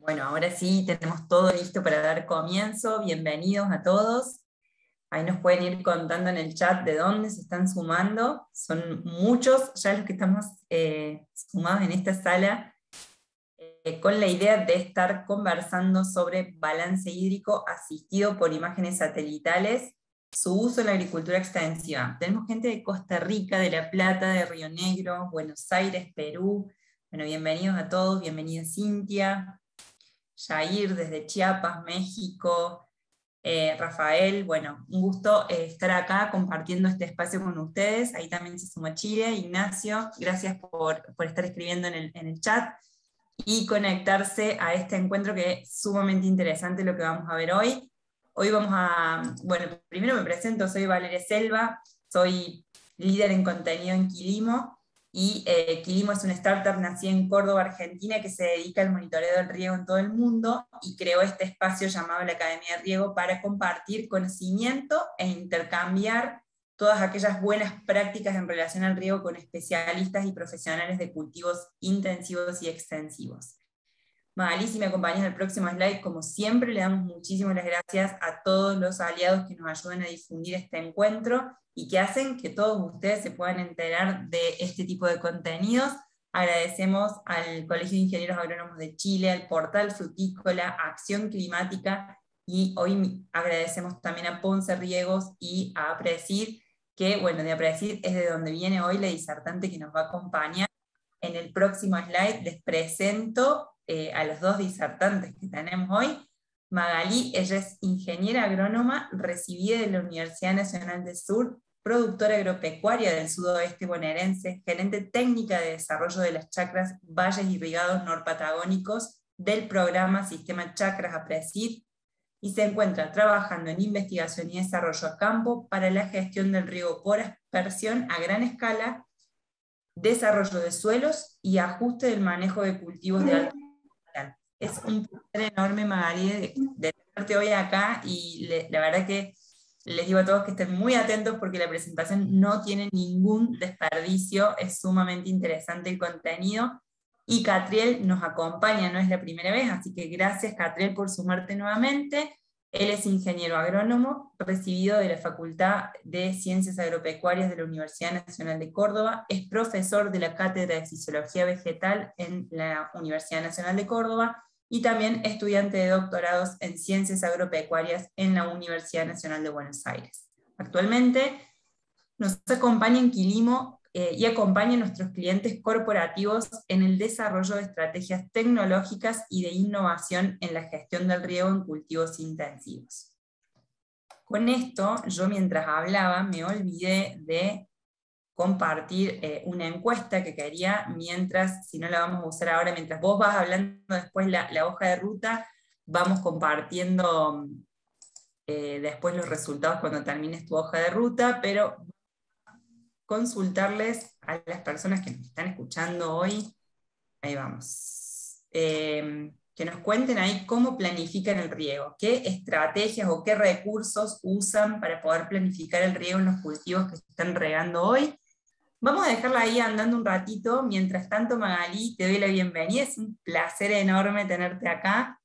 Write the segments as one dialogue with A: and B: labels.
A: Bueno, ahora sí tenemos todo listo para dar comienzo. Bienvenidos a todos. Ahí nos pueden ir contando en el chat de dónde se están sumando. Son muchos ya los que estamos sumados en esta sala con la idea de estar conversando sobre balance hídrico asistido por imágenes satelitales, su uso en la agricultura extensiva. Tenemos gente de Costa Rica, de La Plata, de Río Negro, Buenos Aires, Perú. Bueno, bienvenidos a todos, bienvenida Cintia. Jair desde Chiapas, México, Rafael, bueno, un gusto estar acá compartiendo este espacio con ustedes. Ahí también se suma Chile, Ignacio, gracias por estar escribiendo en el chat y conectarse a este encuentro que es sumamente interesante lo que vamos a ver hoy. Hoy vamos a, bueno, primero me presento, soy Valeria Selva, soy líder en contenido en Quilimo, y Quilimo es una startup nacida en Córdoba, Argentina, que se dedica al monitoreo del riego en todo el mundo, y creó este espacio llamado la Academia de Riego para compartir conocimiento e intercambiar todas aquellas buenas prácticas en relación al riego con especialistas y profesionales de cultivos intensivos y extensivos. Magalí, si me acompañas en el próximo slide, como siempre, le damos muchísimas las gracias a todos los aliados que nos ayudan a difundir este encuentro y que hacen que todos ustedes se puedan enterar de este tipo de contenidos. Agradecemos al Colegio de Ingenieros Agrónomos de Chile, al Portal Frutícola, Acción Climática, y hoy agradecemos también a Ponce Riegos y a APRESID, que, bueno, de APRESID es de donde viene hoy la disertante que nos va a acompañar. En el próximo slide les presento a los dos disertantes que tenemos hoy. Magalí, ella es ingeniera agrónoma, recibida de la Universidad Nacional del Sur, productora agropecuaria del sudoeste bonaerense, gerente técnica de desarrollo de las chacras Valles Irrigados Norpatagónicos del programa Sistema Chacras APRESID, y se encuentra trabajando en investigación y desarrollo a campo para la gestión del riego por aspersión a gran escala, desarrollo de suelos y ajuste del manejo de cultivos de alto potencial. Es un placer enorme, Magali, de tenerte hoy acá, y la verdad que les digo a todos que estén muy atentos porque la presentación no tiene ningún desperdicio, es sumamente interesante el contenido, y Catriel nos acompaña, no es la primera vez, así que gracias, Catriel, por sumarte nuevamente. Él es ingeniero agrónomo, recibido de la Facultad de Ciencias Agropecuarias de la Universidad Nacional de Córdoba, es profesor de la Cátedra de Fisiología Vegetal en la Universidad Nacional de Córdoba, y también estudiante de doctorados en Ciencias Agropecuarias en la Universidad Nacional de Buenos Aires. Actualmente nos acompaña en Quilimo y acompaña a nuestros clientes corporativos en el desarrollo de estrategias tecnológicas y de innovación en la gestión del riego en cultivos intensivos. Con esto, yo mientras hablaba me olvidé de compartir una encuesta que quería, mientras, si no la vamos a usar ahora, mientras vos vas hablando después la hoja de ruta, vamos compartiendo después los resultados cuando termines tu hoja de ruta, pero consultarles a las personas que nos están escuchando hoy, ahí vamos, que nos cuenten ahí cómo planifican el riego, qué estrategias o qué recursos usan para poder planificar el riego en los cultivos que se están regando hoy. Vamos a dejarla ahí andando un ratito. Mientras tanto, Magalí, te doy la bienvenida, es un placer enorme tenerte acá.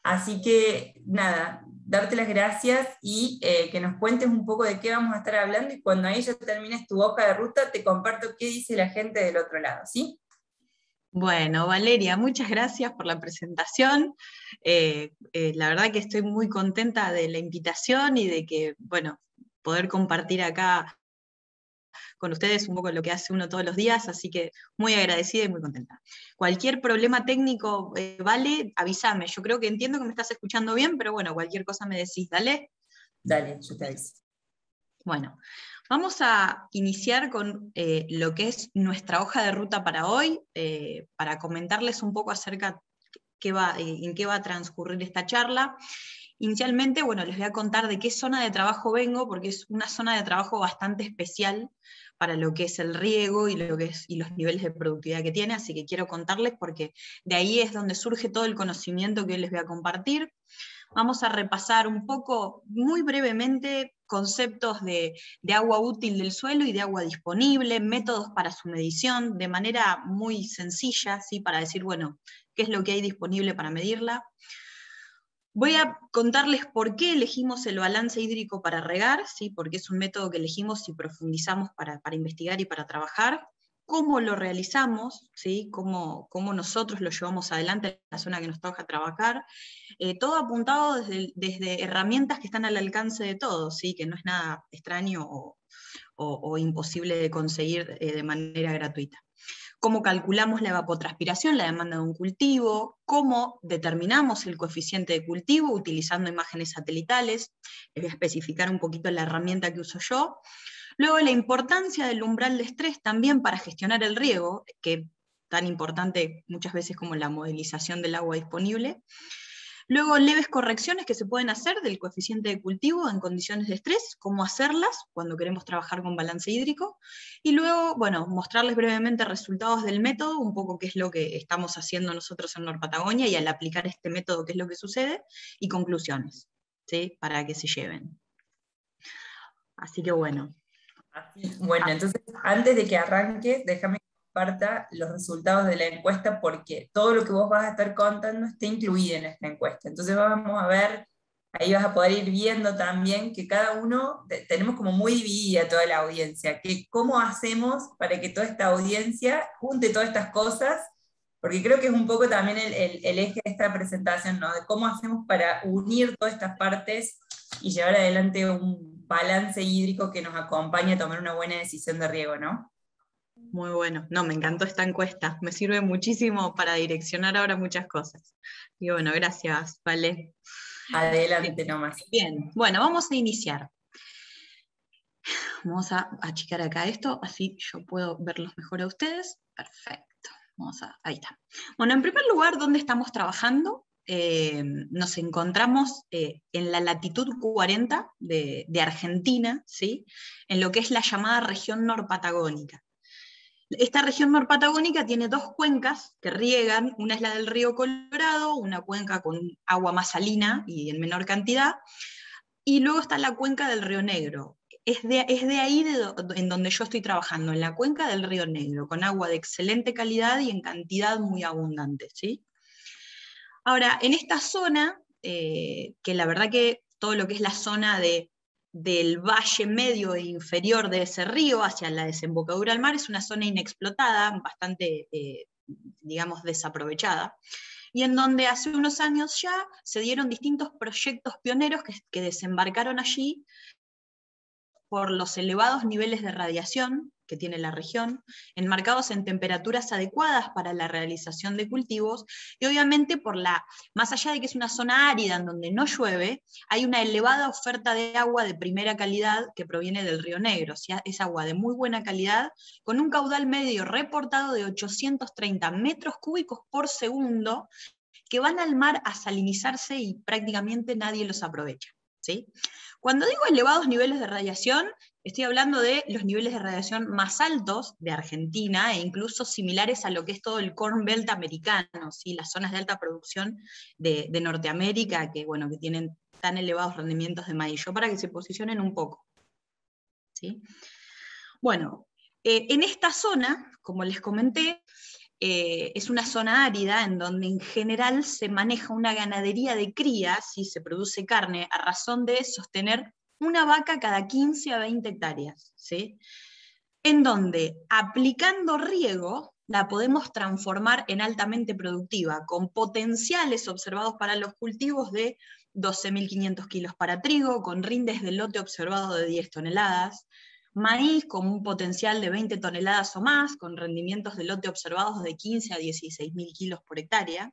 A: Así que nada, darte las gracias y que nos cuentes un poco de qué vamos a estar hablando, y cuando ahí ya termines tu hoja de ruta te comparto qué dice la gente del otro lado, ¿sí?
B: Bueno, Valeria, muchas gracias por la presentación. La verdad que estoy muy contenta de la invitación y de que, bueno, poder compartir acá con ustedes un poco lo que hace uno todos los días, así que muy agradecida y muy contenta. Cualquier problema técnico, Vale, avísame. Yo creo que entiendo que me estás escuchando bien, pero bueno, cualquier cosa me decís, dale.
A: Dale, yo te aviso.
B: Bueno, vamos a iniciar con lo que es nuestra hoja de ruta para hoy, para comentarles un poco acerca en qué va a transcurrir esta charla. Inicialmente, bueno, les voy a contar de qué zona de trabajo vengo, porque es una zona de trabajo bastante especial para lo que es el riego y los niveles de productividad que tiene, así que quiero contarles porque de ahí es donde surge todo el conocimiento que hoy les voy a compartir. Vamos a repasar un poco, muy brevemente, conceptos de agua útil del suelo y de agua disponible, métodos para su medición, de manera muy sencilla, ¿sí? Para decir, bueno, qué es lo que hay disponible para medirla. Voy a contarles por qué elegimos el balance hídrico para regar, ¿sí? Porque es un método que elegimos y profundizamos para investigar y para trabajar, cómo lo realizamos, ¿sí? Cómo nosotros lo llevamos adelante en la zona que nos toca trabajar, todo apuntado desde herramientas que están al alcance de todos, ¿sí? Que no es nada extraño o imposible de conseguir de manera gratuita. Cómo calculamos la evapotranspiración, la demanda de un cultivo, cómo determinamos el coeficiente de cultivo utilizando imágenes satelitales, les voy a especificar un poquito la herramienta que uso yo. Luego la importancia del umbral de estrés también para gestionar el riego, que tan importante muchas veces como la modelización del agua disponible. Luego, leves correcciones que se pueden hacer del coeficiente de cultivo en condiciones de estrés, cómo hacerlas cuando queremos trabajar con balance hídrico. Y luego, bueno, mostrarles brevemente resultados del método, un poco qué es lo que estamos haciendo nosotros en Norpatagonia y al aplicar este método qué es lo que sucede, y conclusiones, ¿sí? Para que se lleven. Así que bueno.
A: Bueno, entonces antes de que arranque, déjame que comparta los resultados de la encuesta porque todo lo que vos vas a estar contando está incluido en esta encuesta. Entonces vamos a ver, ahí vas a poder ir viendo también que cada uno, tenemos como muy dividida toda la audiencia, que cómo hacemos para que toda esta audiencia junte todas estas cosas, porque creo que es un poco también el eje de esta presentación, ¿no? De cómo hacemos para unir todas estas partes y llevar adelante un balance hídrico que nos acompañe a tomar una buena decisión de riego, ¿no?
B: Muy bueno. No, me encantó esta encuesta. Me sirve muchísimo para direccionar ahora muchas cosas. Y bueno, gracias, Vale.
A: Adelante nomás.
B: Bien, bueno, vamos a iniciar. Vamos a achicar acá esto, así yo puedo verlos mejor a ustedes. Perfecto. Ahí está. Bueno, en primer lugar, ¿dónde estamos trabajando? Nos encontramos en la latitud 40 de Argentina, ¿sí? En lo que es la llamada región norpatagónica. Esta región norpatagónica tiene dos cuencas que riegan, una es la del río Colorado, una cuenca con agua más salina y en menor cantidad, y luego está la cuenca del río Negro. Es de ahí en donde yo estoy trabajando, en la cuenca del río Negro, con agua de excelente calidad y en cantidad muy abundante, ¿sí? Ahora, en esta zona, que la verdad que todo lo que es la zona del valle medio e inferior de ese río hacia la desembocadura al mar es una zona inexplotada, bastante, digamos, desaprovechada, y en donde hace unos años ya se dieron distintos proyectos pioneros que desembarcaron allí por los elevados niveles de radiación que tiene la región, enmarcados en temperaturas adecuadas para la realización de cultivos, y obviamente más allá de que es una zona árida en donde no llueve, hay una elevada oferta de agua de primera calidad que proviene del Río Negro, o sea, es agua de muy buena calidad, con un caudal medio reportado de 830 metros cúbicos por segundo, que van al mar a salinizarse y prácticamente nadie los aprovecha, ¿sí? Cuando digo elevados niveles de radiación, estoy hablando de los niveles de radiación más altos de Argentina e incluso similares a lo que es todo el Corn Belt americano, ¿sí? Las zonas de alta producción de Norteamérica que, bueno, que tienen tan elevados rendimientos de maíz. Yo para que se posicionen un poco, ¿sí? Bueno, en esta zona, como les comenté, es una zona árida en donde en general se maneja una ganadería de crías y se produce carne a razón de sostener una vaca cada 15 a 20 hectáreas, ¿sí? En donde aplicando riego la podemos transformar en altamente productiva, con potenciales observados para los cultivos de 12.500 kilos para trigo, con rindes de lote observado de 10 toneladas, maíz con un potencial de 20 toneladas o más, con rendimientos de lote observados de 15 a 16.000 kilos por hectárea,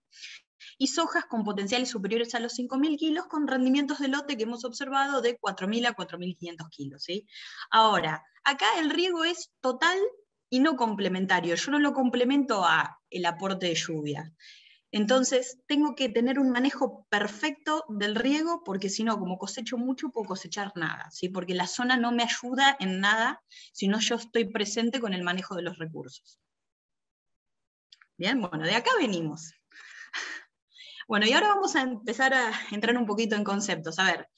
B: y sojas con potenciales superiores a los 5.000 kilos, con rendimientos de lote que hemos observado de 4.000 a 4.500 kilos. ¿Sí? Ahora, acá el riego es total y no complementario. Yo no lo complemento a el aporte de lluvia. Entonces, tengo que tener un manejo perfecto del riego, porque si no, como cosecho mucho, puedo cosechar nada, ¿sí? Porque la zona no me ayuda en nada si no yo estoy presente con el manejo de los recursos. Bien, bueno, de acá venimos. Bueno, y ahora vamos a empezar a entrar un poquito en conceptos. A ver,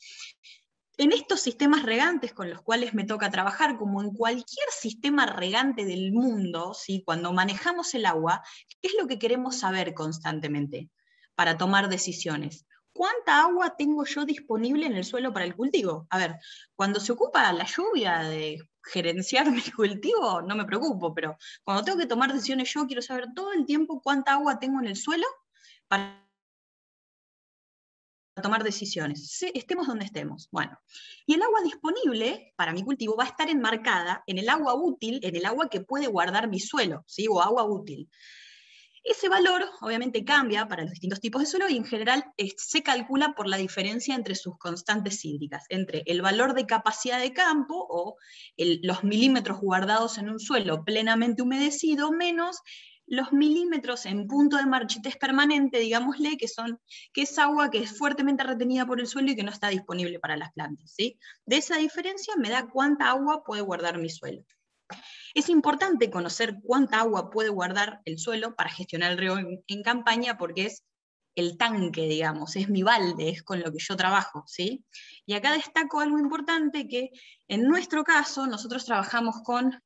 B: En estos sistemas regantes con los cuales me toca trabajar, como en cualquier sistema regante del mundo, ¿sí? Cuando manejamos el agua, ¿qué es lo que queremos saber constantemente para tomar decisiones? ¿Cuánta agua tengo yo disponible en el suelo para el cultivo? A ver, cuando se ocupa la lluvia de gerenciar mi cultivo, no me preocupo, pero cuando tengo que tomar decisiones yo quiero saber todo el tiempo cuánta agua tengo en el suelo para tomar decisiones, estemos donde estemos. Bueno, y el agua disponible para mi cultivo va a estar enmarcada en el agua útil, en el agua que puede guardar mi suelo, ¿sí? O agua útil. Ese valor obviamente cambia para los distintos tipos de suelo y en general se calcula por la diferencia entre sus constantes hídricas, entre el valor de capacidad de campo o los milímetros guardados en un suelo plenamente humedecido menos los milímetros en punto de marchitez permanente, digámosle, que es agua que es fuertemente retenida por el suelo y que no está disponible para las plantas, ¿sí? De esa diferencia me da cuánta agua puede guardar mi suelo. Es importante conocer cuánta agua puede guardar el suelo para gestionar el riego en campaña, porque es el tanque, digamos, es mi balde, es con lo que yo trabajo, ¿sí? Y acá destaco algo importante, que en nuestro caso nosotros trabajamos con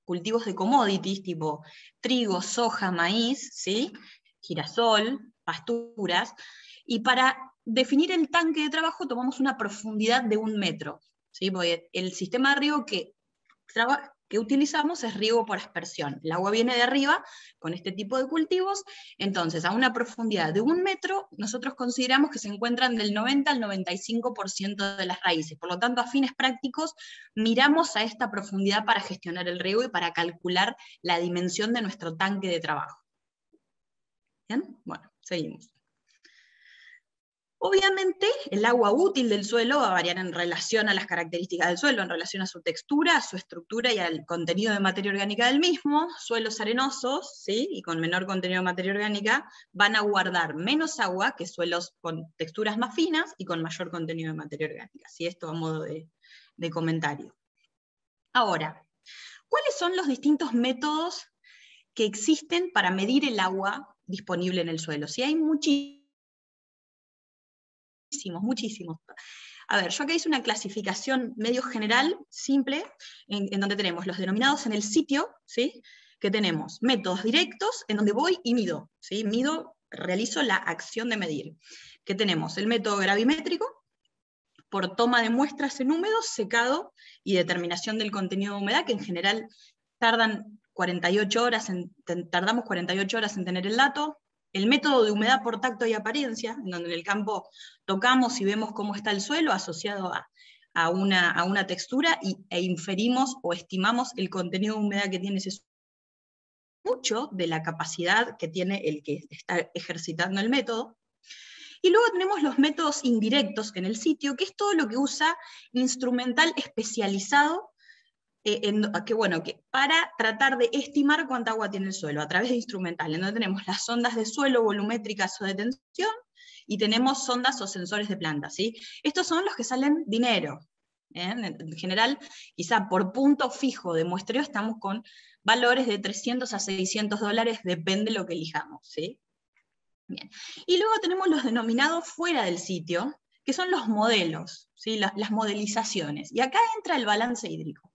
B: cultivos de commodities, tipo trigo, soja, maíz, ¿sí? Girasol, pasturas, y para definir el tanque de trabajo tomamos una profundidad de 1 metro, ¿sí? Porque el sistema de riego que utilizamos es riego por aspersión. El agua viene de arriba con este tipo de cultivos, entonces a una profundidad de 1 metro nosotros consideramos que se encuentran del 90 al 95% de las raíces. Por lo tanto, a fines prácticos, miramos a esta profundidad para gestionar el riego y para calcular la dimensión de nuestro tanque de trabajo. ¿Bien? Bueno, seguimos. Obviamente, el agua útil del suelo va a variar en relación a las características del suelo, en relación a su textura, a su estructura y al contenido de materia orgánica del mismo. Suelos arenosos, ¿sí? Y con menor contenido de materia orgánica, van a guardar menos agua que suelos con texturas más finas y con mayor contenido de materia orgánica. ¿Sí? Esto a modo de comentario. Ahora, ¿cuáles son los distintos métodos que existen para medir el agua disponible en el suelo? Si hay muchísimos. A ver, yo acá hice una clasificación medio general, simple, en donde tenemos los denominados en el sitio, ¿sí? Que tenemos métodos directos, en donde voy y mido, ¿sí? Realizo la acción de medir. Que tenemos el método gravimétrico, por toma de muestras en húmedo, secado y determinación del contenido de humedad, que en general tardamos 48 horas en tener el dato. El método de humedad por tacto y apariencia, en donde en el campo tocamos y vemos cómo está el suelo asociado a una textura e inferimos o estimamos el contenido de humedad que tiene ese suelo. Mucho de la capacidad que tiene el que está ejercitando el método. Y luego tenemos los métodos indirectos en el sitio, que es todo lo que usa instrumental especializado para tratar de estimar cuánta agua tiene el suelo a través de instrumental, en donde tenemos las sondas de suelo volumétricas o de tensión, y tenemos sondas o sensores de planta, ¿sí? Estos son los que salen dinero. En general, quizá por punto fijo de muestreo estamos con valores de $300 a $600, depende de lo que elijamos, ¿sí? Bien. Y luego tenemos los denominados fuera del sitio, que son los modelos, ¿sí? Las modelizaciones. Y acá entra el balance hídrico,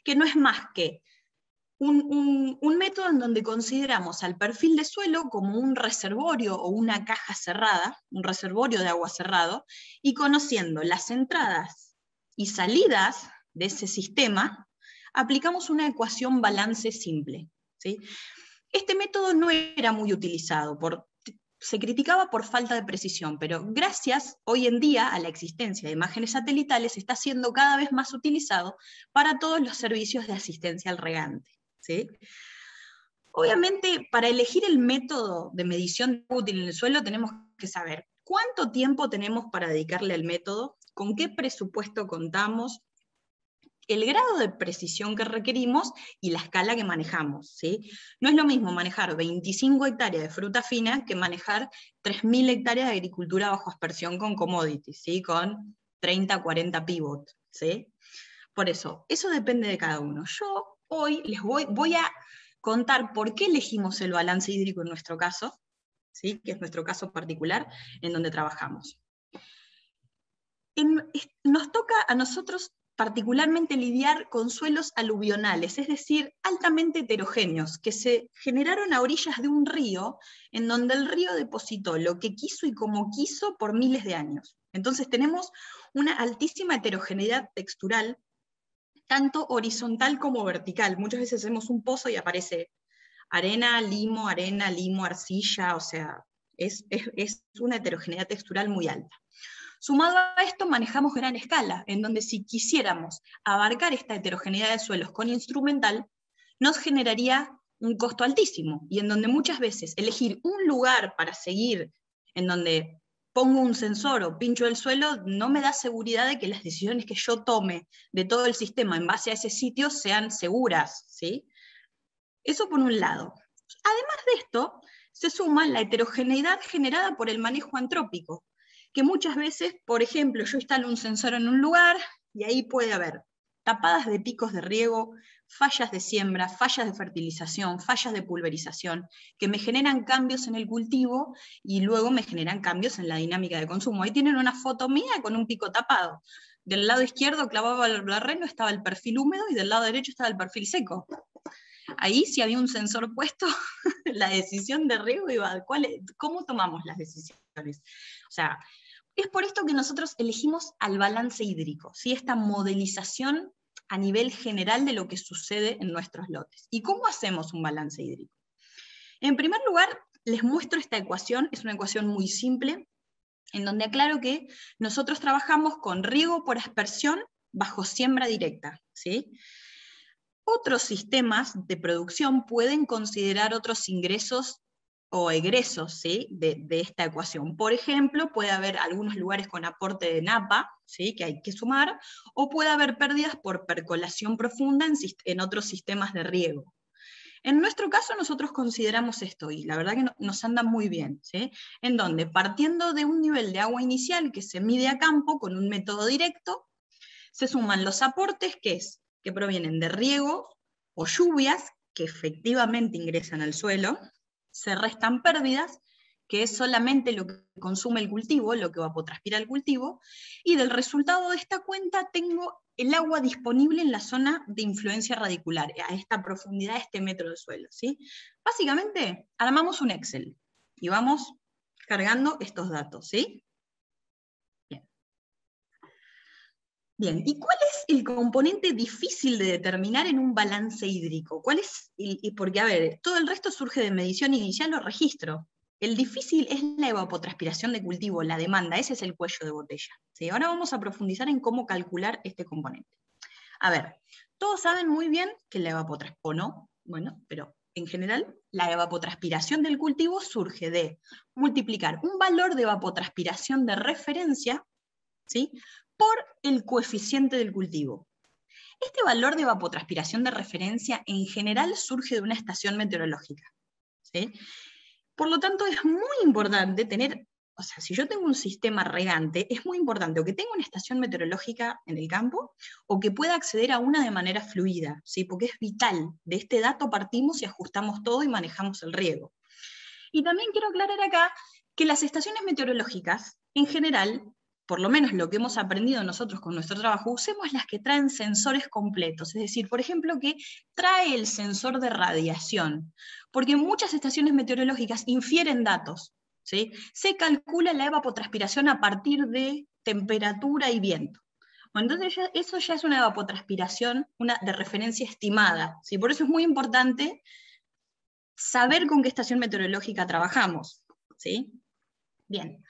B: que no es más que un método en donde consideramos al perfil de suelo como un reservorio o una caja cerrada, un reservorio de agua cerrado, y conociendo las entradas y salidas de ese sistema, aplicamos una ecuación balance simple, ¿sí? Este método no era muy utilizado, se criticaba por falta de precisión, pero gracias hoy en día a la existencia de imágenes satelitales está siendo cada vez más utilizado para todos los servicios de asistencia al regante, ¿sí? Obviamente, para elegir el método de medición útil en el suelo tenemos que saber cuánto tiempo tenemos para dedicarle al método, con qué presupuesto contamos, el grado de precisión que requerimos y la escala que manejamos, ¿sí? No es lo mismo manejar 25 hectáreas de fruta fina que manejar 3.000 hectáreas de agricultura bajo aspersión con commodities, ¿sí? Con 30, 40 pivot, ¿sí? Por eso depende de cada uno. Yo hoy voy a contar por qué elegimos el balance hídrico en nuestro caso, ¿sí? Que es nuestro caso particular en donde trabajamos. nos toca a nosotros particularmente lidiar con suelos aluvionales, es decir, altamente heterogéneos, que se generaron a orillas de un río, en donde el río depositó lo que quiso y como quiso por miles de años. Entonces tenemos una altísima heterogeneidad textural, tanto horizontal como vertical. Muchas veces hacemos un pozo y aparece arena, limo, arcilla, o sea, es una heterogeneidad textural muy alta. Sumado a esto, manejamos gran escala, en donde si quisiéramos abarcar esta heterogeneidad de suelos con instrumental, nos generaría un costo altísimo, y en donde muchas veces elegir un lugar para seguir, en donde pongo un sensor o pincho el suelo, no me da seguridad de que las decisiones que yo tome de todo el sistema en base a ese sitio sean seguras, ¿sí? Eso por un lado. Además de esto, se suma la heterogeneidad generada por el manejo antrópico, que muchas veces, por ejemplo, yo instalo un sensor en un lugar y ahí puede haber tapadas de picos de riego, fallas de siembra, fallas de fertilización, fallas de pulverización, que me generan cambios en el cultivo y luego me generan cambios en la dinámica de consumo. Ahí tienen una foto mía con un pico tapado. Del lado izquierdo clavaba el barreno, estaba el perfil húmedo, y del lado derecho estaba el perfil seco. Ahí, si había un sensor puesto, la decisión de riego iba a cómo tomamos las decisiones. O sea, es por esto que nosotros elegimos al balance hídrico, ¿sí? Esta modelización a nivel general de lo que sucede en nuestros lotes. ¿Y cómo hacemos un balance hídrico? En primer lugar, les muestro esta ecuación. Es una ecuación muy simple, en donde aclaro que nosotros trabajamos con riego por aspersión bajo siembra directa, ¿sí? Otros sistemas de producción pueden considerar otros ingresos o egresos, ¿sí? de esta ecuación. Por ejemplo, puede haber algunos lugares con aporte de napa, ¿sí? que hay que sumar, o puede haber pérdidas por percolación profunda en otros sistemas de riego. En nuestro caso nosotros consideramos esto, y la verdad que nos anda muy bien, ¿sí? En donde, partiendo de un nivel de agua inicial que se mide a campo con un método directo, se suman los aportes que provienen de riego o lluvias, que efectivamente ingresan al suelo, se restan pérdidas, que es solamente lo que consume el cultivo, lo que evapotranspira el cultivo, y del resultado de esta cuenta tengo el agua disponible en la zona de influencia radicular, a esta profundidad, a este metro de suelo, ¿sí? Básicamente, armamos un Excel, y vamos cargando estos datos, ¿sí? Bien, ¿y cuál es el componente difícil de determinar en un balance hídrico? ¿Cuál es? Porque, a ver, todo el resto surge de medición inicial o registro. El difícil es la evapotranspiración de cultivo, la demanda, ese es el cuello de botella. ¿Sí? Ahora vamos a profundizar en cómo calcular este componente. A ver, todos saben muy bien que la evapotranspiración, o no, bueno, pero en general, la evapotranspiración del cultivo surge de multiplicar un valor de evapotranspiración de referencia, ¿sí? por el coeficiente del cultivo. Este valor de evapotranspiración de referencia en general surge de una estación meteorológica, ¿sí? Por lo tanto, es muy importante tener, o sea, si yo tengo un sistema regante, es muy importante o que tenga una estación meteorológica en el campo, o que pueda acceder a una de manera fluida, ¿sí? Porque es vital. De este dato partimos y ajustamos todo y manejamos el riego. Y también quiero aclarar acá que las estaciones meteorológicas, en general, por lo menos lo que hemos aprendido nosotros con nuestro trabajo, usemos las que traen sensores completos, es decir, por ejemplo, que trae el sensor de radiación, porque muchas estaciones meteorológicas infieren datos, ¿sí? Se calcula la evapotranspiración a partir de temperatura y viento. Bueno, entonces eso ya es una evapotranspiración de referencia estimada, ¿sí? Por eso es muy importante saber con qué estación meteorológica trabajamos, ¿sí? Bien.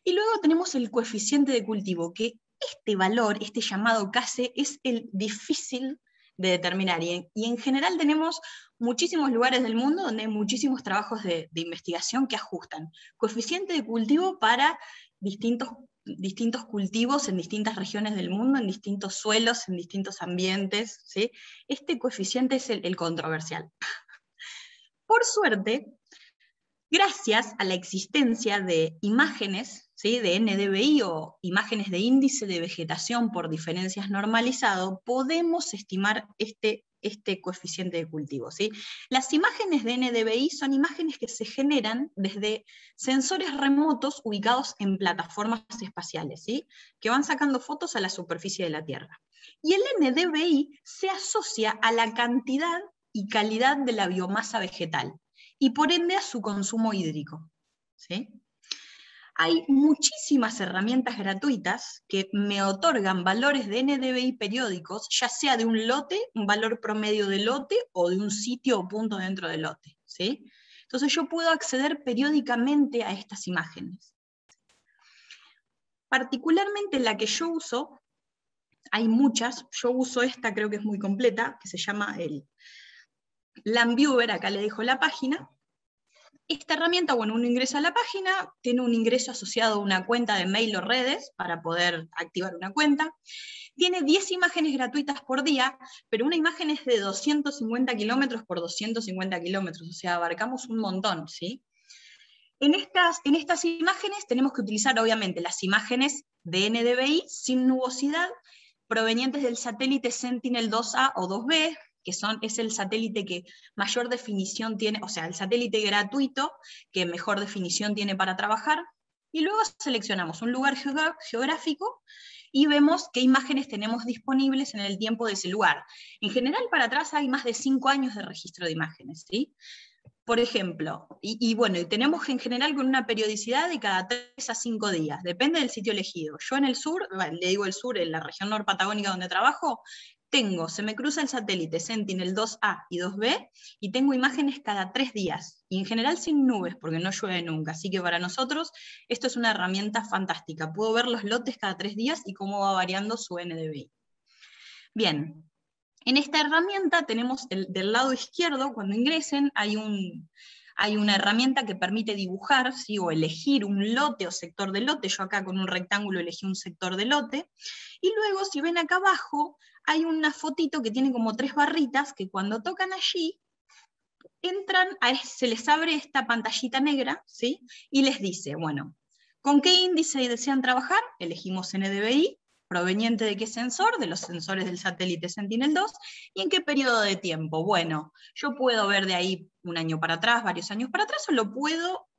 B: Y luego tenemos el coeficiente de cultivo, que este valor, este llamado CASE, es el difícil de determinar. Y en general tenemos muchísimos lugares del mundo donde hay muchísimos trabajos de investigación que ajustan. Coeficiente de cultivo para distintos cultivos en distintas regiones del mundo, en distintos suelos, en distintos ambientes, ¿sí? Este coeficiente es el controversial. Por suerte, gracias a la existencia de imágenes, ¿sí? de NDVI o imágenes de índice de vegetación por diferencias normalizado, podemos estimar este este coeficiente de cultivo, ¿sí? Las imágenes de NDVI son imágenes que se generan desde sensores remotos ubicados en plataformas espaciales, ¿sí? Que van sacando fotos a la superficie de la Tierra. Y el NDVI se asocia a la cantidad y calidad de la biomasa vegetal, y por ende a su consumo hídrico, ¿sí? Hay muchísimas herramientas gratuitas que me otorgan valores de NDVI periódicos, ya sea de un lote, un valor promedio de lote, o de un sitio o punto dentro del lote, ¿sí? Entonces yo puedo acceder periódicamente a estas imágenes. Particularmente la que yo uso, hay muchas, yo uso esta, creo que es muy completa, que se llama el LandViewer, acá le dejo la página. Esta herramienta, bueno, uno ingresa a la página, tiene un ingreso asociado a una cuenta de mail o redes para poder activar una cuenta. Tiene 10 imágenes gratuitas por día, pero una imagen es de 250 kilómetros por 250 kilómetros, o sea, abarcamos un montón, ¿sí? En estas imágenes tenemos que utilizar, obviamente, las imágenes de NDVI sin nubosidad, provenientes del satélite Sentinel-2A o 2B, que es el satélite que mayor definición tiene, o sea, el satélite gratuito que mejor definición tiene para trabajar, y luego seleccionamos un lugar geográfico y vemos qué imágenes tenemos disponibles en el tiempo de ese lugar. En general, para atrás hay más de 5 años de registro de imágenes, ¿sí? Por ejemplo, y tenemos en general con una periodicidad de cada 3 a 5 días, depende del sitio elegido. Yo en el sur, le digo el sur, en la región norpatagónica donde trabajo, se me cruza el satélite Sentinel-2A y 2B, y tengo imágenes cada 3 días, y en general sin nubes, porque no llueve nunca, así que para nosotros esto es una herramienta fantástica. Puedo ver los lotes cada 3 días y cómo va variando su NDVI. Bien. En esta herramienta tenemos del lado izquierdo, cuando ingresen, hay una herramienta que permite dibujar, ¿sí? O elegir un lote o sector de lote. Yo acá con un rectángulo elegí un sector de lote. Y luego, si ven acá abajo, hay una fotito que tiene como 3 barritas que cuando tocan allí, se les abre esta pantallita negra, ¿sí? Y les dice, bueno, ¿con qué índice desean trabajar? Elegimos NDVI. ¿Proveniente de qué sensor? De los sensores del satélite Sentinel-2. ¿Y en qué periodo de tiempo? Bueno, yo puedo ver de ahí un año para atrás, varios años para atrás, o lo puedo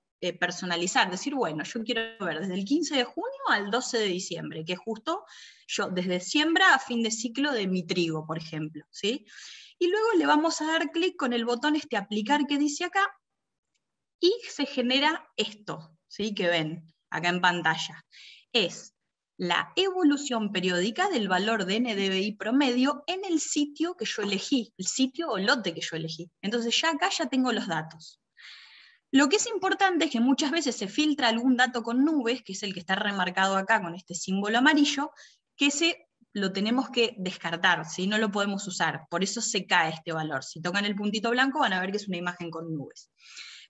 B: personalizar, decir, bueno, yo quiero ver desde el 15 de junio al 12 de diciembre, que es justo yo, desde siembra a fin de ciclo de mi trigo, por ejemplo, ¿sí? Y luego le vamos a dar clic con el botón aplicar que dice acá, y se genera esto, ¿sí? Que ven acá en pantalla. Es la evolución periódica del valor de NDVI promedio en el sitio que yo elegí, el sitio o lote que yo elegí. Entonces ya acá ya tengo los datos. Lo que es importante es que muchas veces se filtra algún dato con nubes, que es el que está remarcado acá con este símbolo amarillo, que ese lo tenemos que descartar, ¿sí? No lo podemos usar, por eso se cae este valor. Si tocan el puntito blanco van a ver que es una imagen con nubes.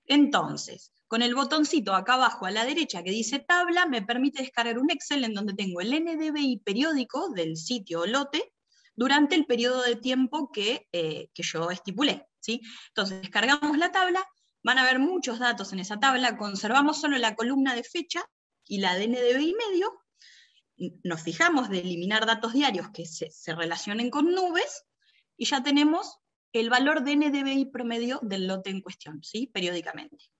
B: Entonces, con el botoncito acá abajo a la derecha que dice tabla, me permite descargar un Excel en donde tengo el NDVI periódico del sitio o lote durante el periodo de tiempo que yo estipulé, ¿sí? Entonces, descargamos la tabla, van a ver muchos datos en esa tabla, conservamos solo la columna de fecha y la de NDVI medio, nos fijamos de eliminar datos diarios que se relacionen con nubes, y ya tenemos el valor de NDVI promedio del lote en cuestión, ¿sí? Periódicamente.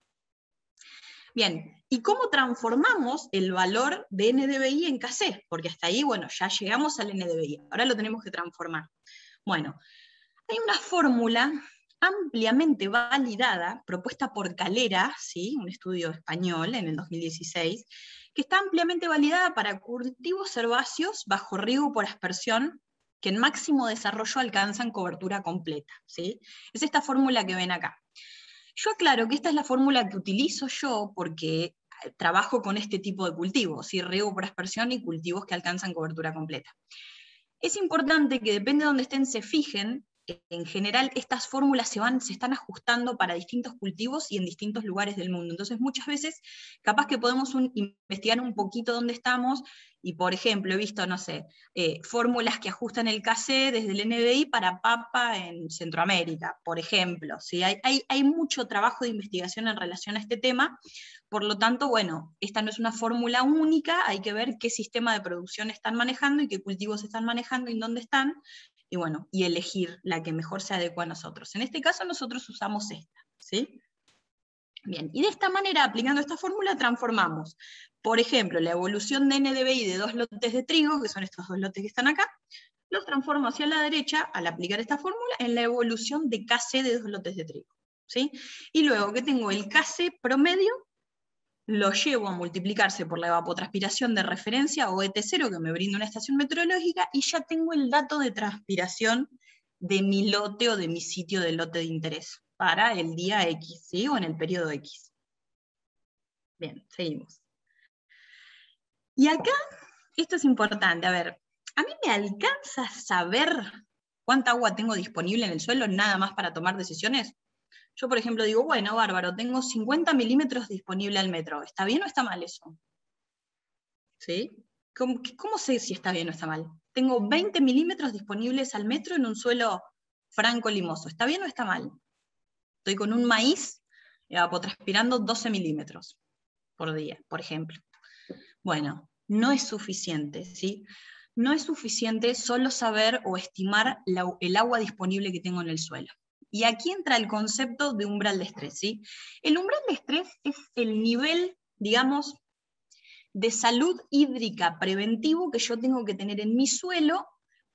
B: Bien, ¿y cómo transformamos el valor de NDVI en KC? Porque hasta ahí, bueno, ya llegamos al NDVI, ahora lo tenemos que transformar. Bueno, hay una fórmula ampliamente validada, propuesta por Calera, ¿sí? Un estudio español en el 2016, que está ampliamente validada para cultivos herbáceos bajo riego por aspersión, que en máximo desarrollo alcanzan cobertura completa, ¿sí? Es esta fórmula que ven acá. Yo aclaro que esta es la fórmula que utilizo yo porque trabajo con este tipo de cultivos, ¿sí? Riego por aspersión y cultivos que alcanzan cobertura completa. Es importante que depende de donde estén se fijen. En general estas fórmulas se están ajustando para distintos cultivos y en distintos lugares del mundo. Entonces muchas veces capaz que podemos investigar un poquito dónde estamos, y por ejemplo he visto, no sé, fórmulas que ajustan el KC desde el NDVI para papa en Centroamérica, por ejemplo, ¿sí? Hay mucho trabajo de investigación en relación a este tema. Por lo tanto, bueno, esta no es una fórmula única, hay que ver qué sistema de producción están manejando y qué cultivos están manejando y dónde están. y bueno, y elegir la que mejor se adecua a nosotros. En este caso nosotros usamos esta, ¿sí? Bien, y de esta manera, aplicando esta fórmula, transformamos, por ejemplo, la evolución de NDBI de 2 lotes de trigo, que son estos 2 lotes que están acá, los transformo hacia la derecha, al aplicar esta fórmula, en la evolución de KC de 2 lotes de trigo, ¿sí? Y luego que tengo el KC promedio, lo llevo a multiplicarse por la evapotranspiración de referencia, o ET0, que me brinda una estación meteorológica, y ya tengo el dato de transpiración de mi lote o de mi sitio de lote de interés para el día X, ¿sí? O en el periodo X. Bien, seguimos. Y acá, esto es importante, a ver, ¿a mí me alcanza a saber cuánta agua tengo disponible en el suelo nada más para tomar decisiones? Yo, por ejemplo, digo, bueno, bárbaro, tengo 50 milímetros disponible al metro. ¿Está bien o está mal eso? ¿Sí? ¿Cómo sé si está bien o está mal? Tengo 20 milímetros disponibles al metro en un suelo franco limoso. ¿Está bien o está mal? Estoy con un maíz evapotranspirando 12 milímetros por día, por ejemplo. Bueno, no es suficiente, ¿sí? No es suficiente solo saber o estimar el agua disponible que tengo en el suelo. Y aquí entra el concepto de umbral de estrés, ¿sí? El umbral de estrés es el nivel, digamos, de salud hídrica preventivo que yo tengo que tener en mi suelo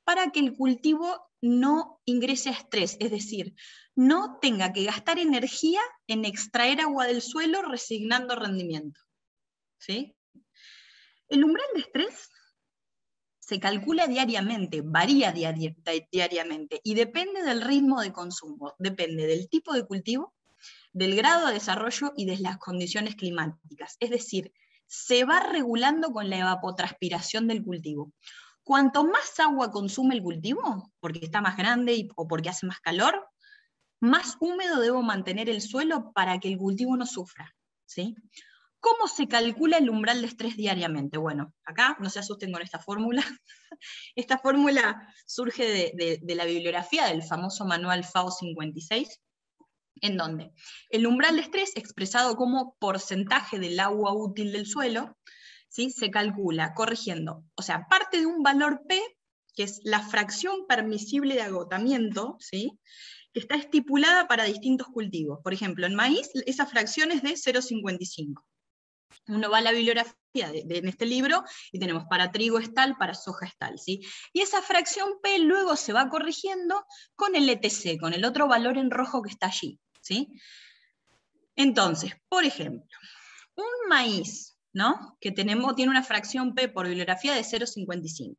B: para que el cultivo no ingrese a estrés, es decir, no tenga que gastar energía en extraer agua del suelo resignando rendimiento, ¿sí? El umbral de estrés se calcula diariamente, varía diariamente y depende del ritmo de consumo, depende del tipo de cultivo, del grado de desarrollo y de las condiciones climáticas. Es decir, se va regulando con la evapotranspiración del cultivo. Cuanto más agua consume el cultivo, porque está más grande o porque hace más calor, más húmedo debo mantener el suelo para que el cultivo no sufra, ¿sí? ¿Cómo se calcula el umbral de estrés diariamente? Bueno, acá no se asusten con esta fórmula. Esta fórmula surge de la bibliografía del famoso manual FAO 56, en donde el umbral de estrés, expresado como porcentaje del agua útil del suelo, ¿sí? Se calcula corrigiendo, o sea, parte de un valor P, que es la fracción permisible de agotamiento, ¿sí? Que está estipulada para distintos cultivos. Por ejemplo, en maíz esa fracción es de 0,55. Uno va a la bibliografía en este libro y tenemos para trigo es tal, para soja es tal, ¿sí? Y esa fracción P luego se va corrigiendo con el ETC, con el otro valor en rojo que está allí, ¿sí? Entonces, por ejemplo, un maíz, ¿no? Que tiene una fracción P por bibliografía de 0,55,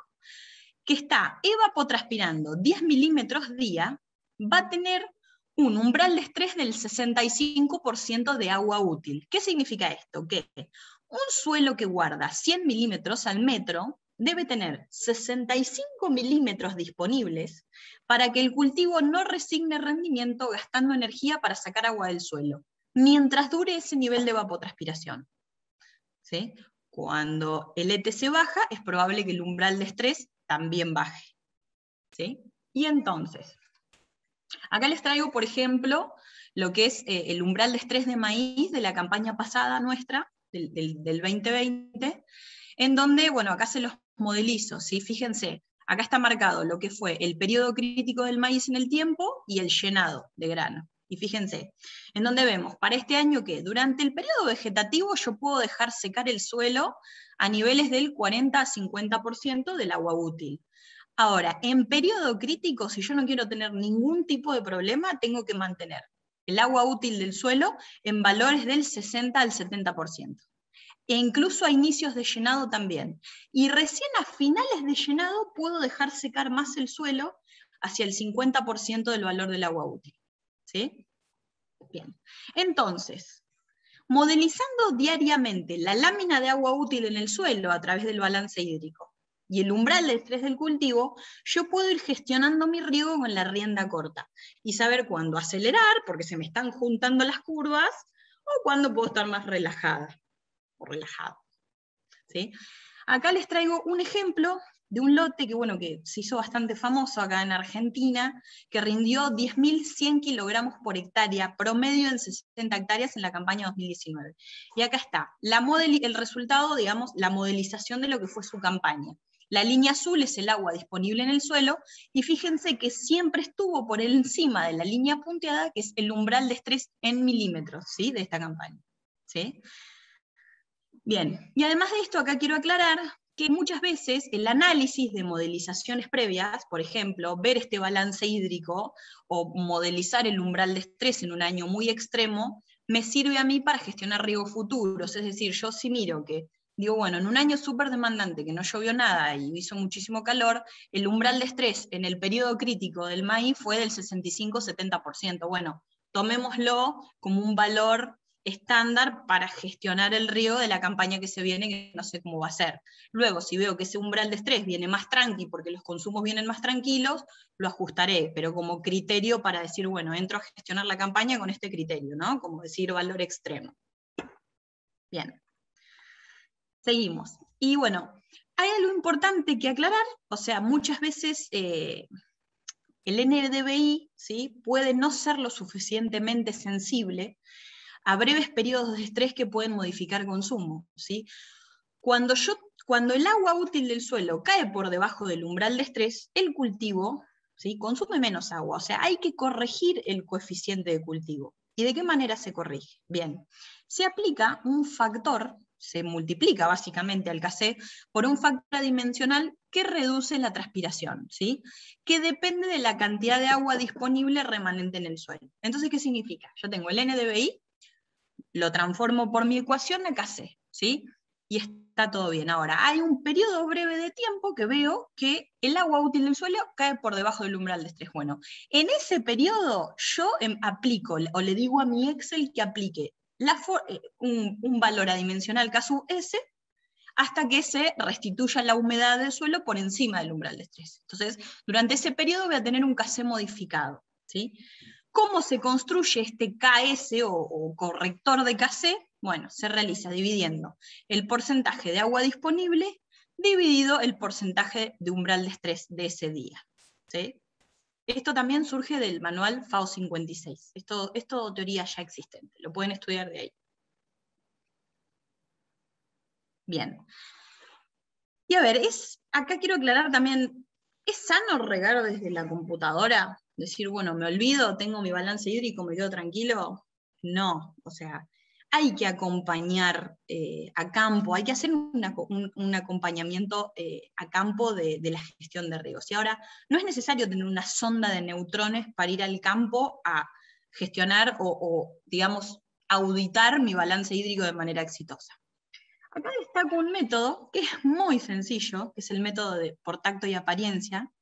B: que está evapotranspirando 10 milímetros día, va a tener un umbral de estrés del 65% de agua útil. ¿Qué significa esto? Que un suelo que guarda 100 milímetros al metro debe tener 65 milímetros disponibles para que el cultivo no resigne rendimiento gastando energía para sacar agua del suelo, mientras dure ese nivel de evapotranspiración, ¿sí? Cuando el ETC baja, es probable que el umbral de estrés también baje, ¿sí? Y entonces, acá les traigo, por ejemplo, lo que es el umbral de estrés de maíz de la campaña pasada nuestra, del 2020, en donde, bueno, acá se los modelizo, ¿sí? Fíjense, acá está marcado lo que fue el periodo crítico del maíz en el tiempo y el llenado de grano. Y fíjense, en donde vemos para este año que durante el periodo vegetativo yo puedo dejar secar el suelo a niveles del 40 a 50% del agua útil. Ahora, en periodo crítico, si yo no quiero tener ningún tipo de problema, tengo que mantener el agua útil del suelo en valores del 60 al 70%. E incluso a inicios de llenado también. Y recién a finales de llenado puedo dejar secar más el suelo hacia el 50% del valor del agua útil. ¿Sí? Bien. Entonces, modelizando diariamente la lámina de agua útil en el suelo a través del balance hídrico y el umbral de estrés del cultivo, yo puedo ir gestionando mi riego con la rienda corta y saber cuándo acelerar, porque se me están juntando las curvas, o cuándo puedo estar más relajada o relajado, ¿sí? Acá les traigo un ejemplo de un lote que, bueno, que se hizo bastante famoso acá en Argentina, que rindió 10.100 kilogramos por hectárea, promedio en 60 hectáreas en la campaña 2019. Y acá está el resultado, digamos, la modelización de lo que fue su campaña. La línea azul es el agua disponible en el suelo, y fíjense que siempre estuvo por encima de la línea punteada, que es el umbral de estrés en milímetros, ¿sí?, de esta campaña. ¿Sí? Bien, y además de esto, acá quiero aclarar que muchas veces el análisis de modelizaciones previas, por ejemplo, ver este balance hídrico o modelizar el umbral de estrés en un año muy extremo, me sirve a mí para gestionar riesgos futuros. Es decir, yo sí miro que, digo, bueno, en un año súper demandante, que no llovió nada y hizo muchísimo calor, el umbral de estrés en el periodo crítico del maíz fue del 65-70%. Bueno, tomémoslo como un valor estándar para gestionar el riesgo de la campaña que se viene, que no sé cómo va a ser. Luego, si veo que ese umbral de estrés viene más tranqui, porque los consumos vienen más tranquilos, lo ajustaré, pero como criterio para decir, bueno, entro a gestionar la campaña con este criterio, ¿no? Como decir valor extremo. Bien. Seguimos. Y bueno, hay algo importante que aclarar, o sea, muchas veces el NDVI, ¿sí?, puede no ser lo suficientemente sensible a breves periodos de estrés que pueden modificar consumo, ¿sí? Cuando el agua útil del suelo cae por debajo del umbral de estrés, el cultivo, ¿sí?, consume menos agua. O sea, hay que corregir el coeficiente de cultivo. ¿Y de qué manera se corrige? Bien, se aplica un factor, se multiplica básicamente al Kc por un factor adimensional que reduce la transpiración, ¿sí?, que depende de la cantidad de agua disponible remanente en el suelo. Entonces, ¿qué significa? Yo tengo el NDVI, lo transformo por mi ecuación a Kc, ¿sí? Y está todo bien. Ahora, hay un periodo breve de tiempo que veo que el agua útil del suelo cae por debajo del umbral de estrés. Bueno, en ese periodo yo aplico, o le digo a mi Excel que aplique un valor adimensional K(S) hasta que se restituya la humedad del suelo por encima del umbral de estrés. Entonces, durante ese periodo voy a tener un Kc modificado, ¿sí? ¿Cómo se construye este KS o corrector de Kc? Bueno, se realiza dividiendo el porcentaje de agua disponible dividido el porcentaje de umbral de estrés de ese día, ¿sí? Esto también surge del manual FAO 56. Esto teoría ya existente, lo pueden estudiar de ahí. Bien. Y a ver, acá quiero aclarar también, ¿es sano regar desde la computadora? Decir, bueno, me olvido, tengo mi balance hídrico, me quedo tranquilo. No, o sea, hay que acompañar a campo, hay que hacer un acompañamiento a campo de la gestión de riegos. Y ahora, no es necesario tener una sonda de neutrones para ir al campo a gestionar o digamos, auditar mi balance hídrico de manera exitosa. Acá destaco un método que es muy sencillo, que es el método por tacto y apariencia,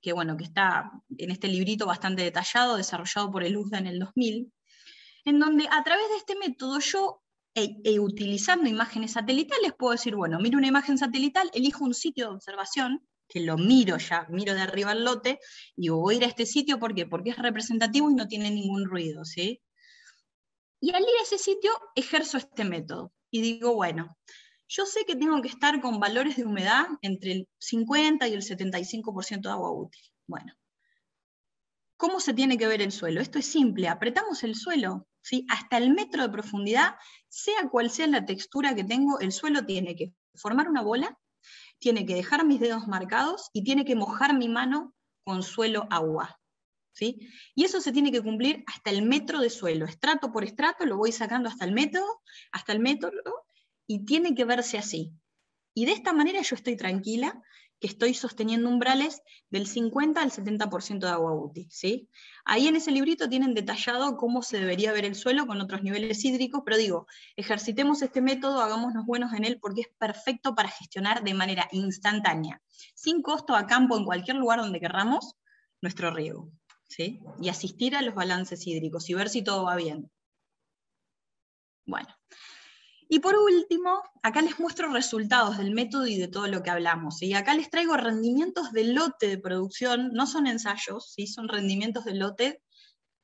B: que bueno, que está en este librito bastante detallado, desarrollado por el USDA en el 2000, en donde a través de este método yo, utilizando imágenes satelitales, puedo decir, bueno, miro una imagen satelital, elijo un sitio de observación, que lo miro ya, miro de arriba el lote, y voy a ir a este sitio, ¿por qué? Porque es representativo y no tiene ningún ruido, ¿sí? Y al ir a ese sitio, ejerzo este método, y digo, bueno, yo sé que tengo que estar con valores de humedad entre el 50 y el 75% de agua útil. Bueno, ¿cómo se tiene que ver el suelo? Esto es simple, apretamos el suelo, ¿sí?, hasta el metro de profundidad, sea cual sea la textura que tengo, el suelo tiene que formar una bola, tiene que dejar mis dedos marcados y tiene que mojar mi mano con suelo agua, ¿sí? Y eso se tiene que cumplir hasta el metro de suelo, estrato por estrato, lo voy sacando hasta el metro, y tiene que verse así. Y de esta manera yo estoy tranquila que estoy sosteniendo umbrales del 50 al 70% de agua útil, ¿sí? Ahí en ese librito tienen detallado cómo se debería ver el suelo con otros niveles hídricos, pero digo, ejercitemos este método, hagámonos buenos en él, porque es perfecto para gestionar de manera instantánea, sin costo a campo en cualquier lugar donde querramos, nuestro riego, ¿sí? Y asistir a los balances hídricos y ver si todo va bien. Bueno. Y por último, acá les muestro resultados del método y de todo lo que hablamos. Y acá les traigo rendimientos de lote de producción, no son ensayos, ¿sí?, son rendimientos de lote,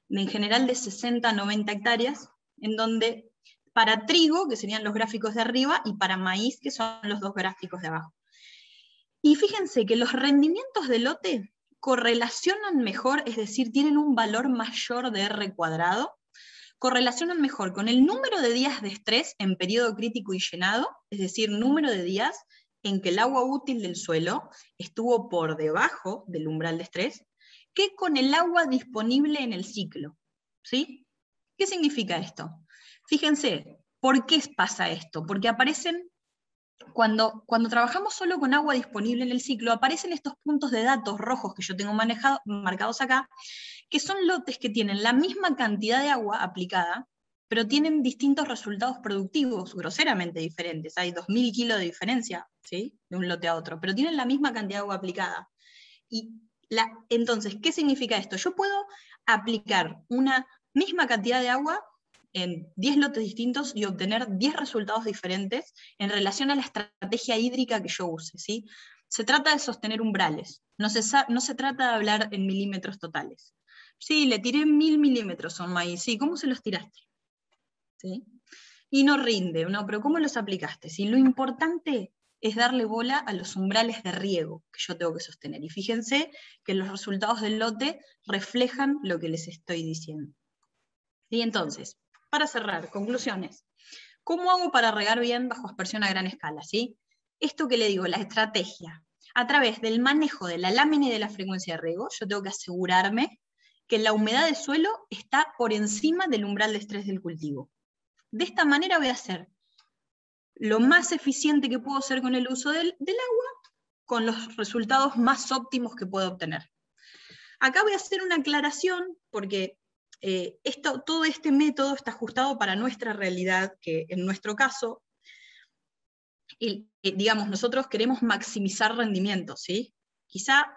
B: en general de 60 a 90 hectáreas, en donde para trigo, que serían los gráficos de arriba, y para maíz, que son los dos gráficos de abajo. Y fíjense que los rendimientos de lote correlacionan mejor, es decir, tienen un valor mayor de R cuadrado, correlacionan mejor con el número de días de estrés en periodo crítico y llenado, es decir, número de días en que el agua útil del suelo estuvo por debajo del umbral de estrés que con el agua disponible en el ciclo. ¿Sí? ¿Qué significa esto? Fíjense, ¿por qué pasa esto? Porque aparecen, cuando trabajamos solo con agua disponible en el ciclo, aparecen estos puntos de datos rojos que yo tengo marcados acá, que son lotes que tienen la misma cantidad de agua aplicada, pero tienen distintos resultados productivos, groseramente diferentes. Hay 2.000 kilos de diferencia, ¿sí?, de un lote a otro, pero tienen la misma cantidad de agua aplicada. Entonces, ¿qué significa esto? Yo puedo aplicar una misma cantidad de agua en 10 lotes distintos y obtener 10 resultados diferentes en relación a la estrategia hídrica que yo use, ¿sí? Se trata de sostener umbrales, no se trata de hablar en milímetros totales. Sí, le tiré 1.000 milímetros a un maíz, sí, ¿cómo se los tiraste? ¿Sí? Y no rinde, no, pero ¿cómo los aplicaste? ¿Sí? Lo importante es darle bola a los umbrales de riego que yo tengo que sostener. Y fíjense que los resultados del lote reflejan lo que les estoy diciendo. Y entonces, para cerrar, conclusiones. ¿Cómo hago para regar bien bajo aspersión a gran escala? ¿Sí? Esto que le digo, la estrategia. A través del manejo de la lámina y de la frecuencia de riego, yo tengo que asegurarme que la humedad del suelo está por encima del umbral de estrés del cultivo. De esta manera voy a hacer lo más eficiente que puedo ser con el uso del agua, con los resultados más óptimos que puedo obtener. Acá voy a hacer una aclaración, porque todo este método está ajustado para nuestra realidad, que en nuestro caso, digamos, nosotros queremos maximizar rendimiento, ¿sí? Quizá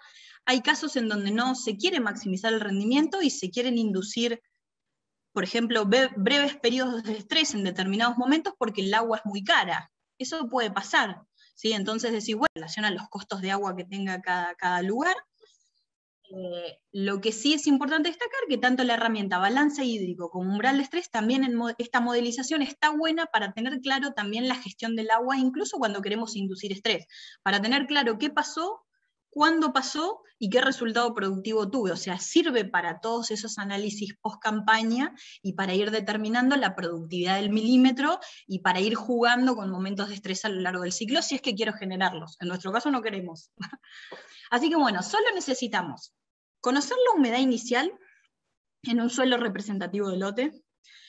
B: hay casos en donde no se quiere maximizar el rendimiento y se quieren inducir, por ejemplo, breves periodos de estrés en determinados momentos porque el agua es muy cara. Eso puede pasar, ¿sí? Entonces decir, bueno, en relación a los costos de agua que tenga cada lugar, lo que sí es importante destacar que tanto la herramienta balance hídrico como umbral de estrés, también esta modelización está buena para tener claro también la gestión del agua, incluso cuando queremos inducir estrés, para tener claro qué pasó, cuándo pasó y qué resultado productivo tuve. O sea, sirve para todos esos análisis post campaña y para ir determinando la productividad del milímetro y para ir jugando con momentos de estrés a lo largo del ciclo, si es que quiero generarlos. En nuestro caso no queremos. Así que bueno, solo necesitamos conocer la humedad inicial en un suelo representativo de lote,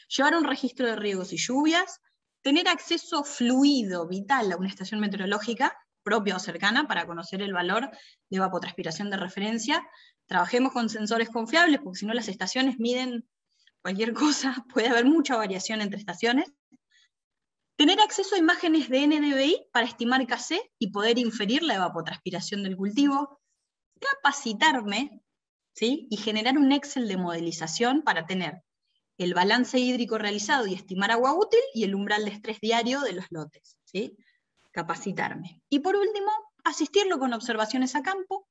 B: llevar un registro de riegos y lluvias, tener acceso fluido, vital, a una estación meteorológica propia o cercana para conocer el valor de evapotranspiración de referencia. Trabajemos con sensores confiables, porque si no las estaciones miden cualquier cosa, puede haber mucha variación entre estaciones. Tener acceso a imágenes de NDVI para estimar KC y poder inferir la evapotranspiración del cultivo. Capacitarme, ¿sí?, y generar un Excel de modelización para tener el balance hídrico realizado y estimar agua útil y el umbral de estrés diario de los lotes, ¿sí? Capacitarme. Y por último, asistirlo con observaciones a campo.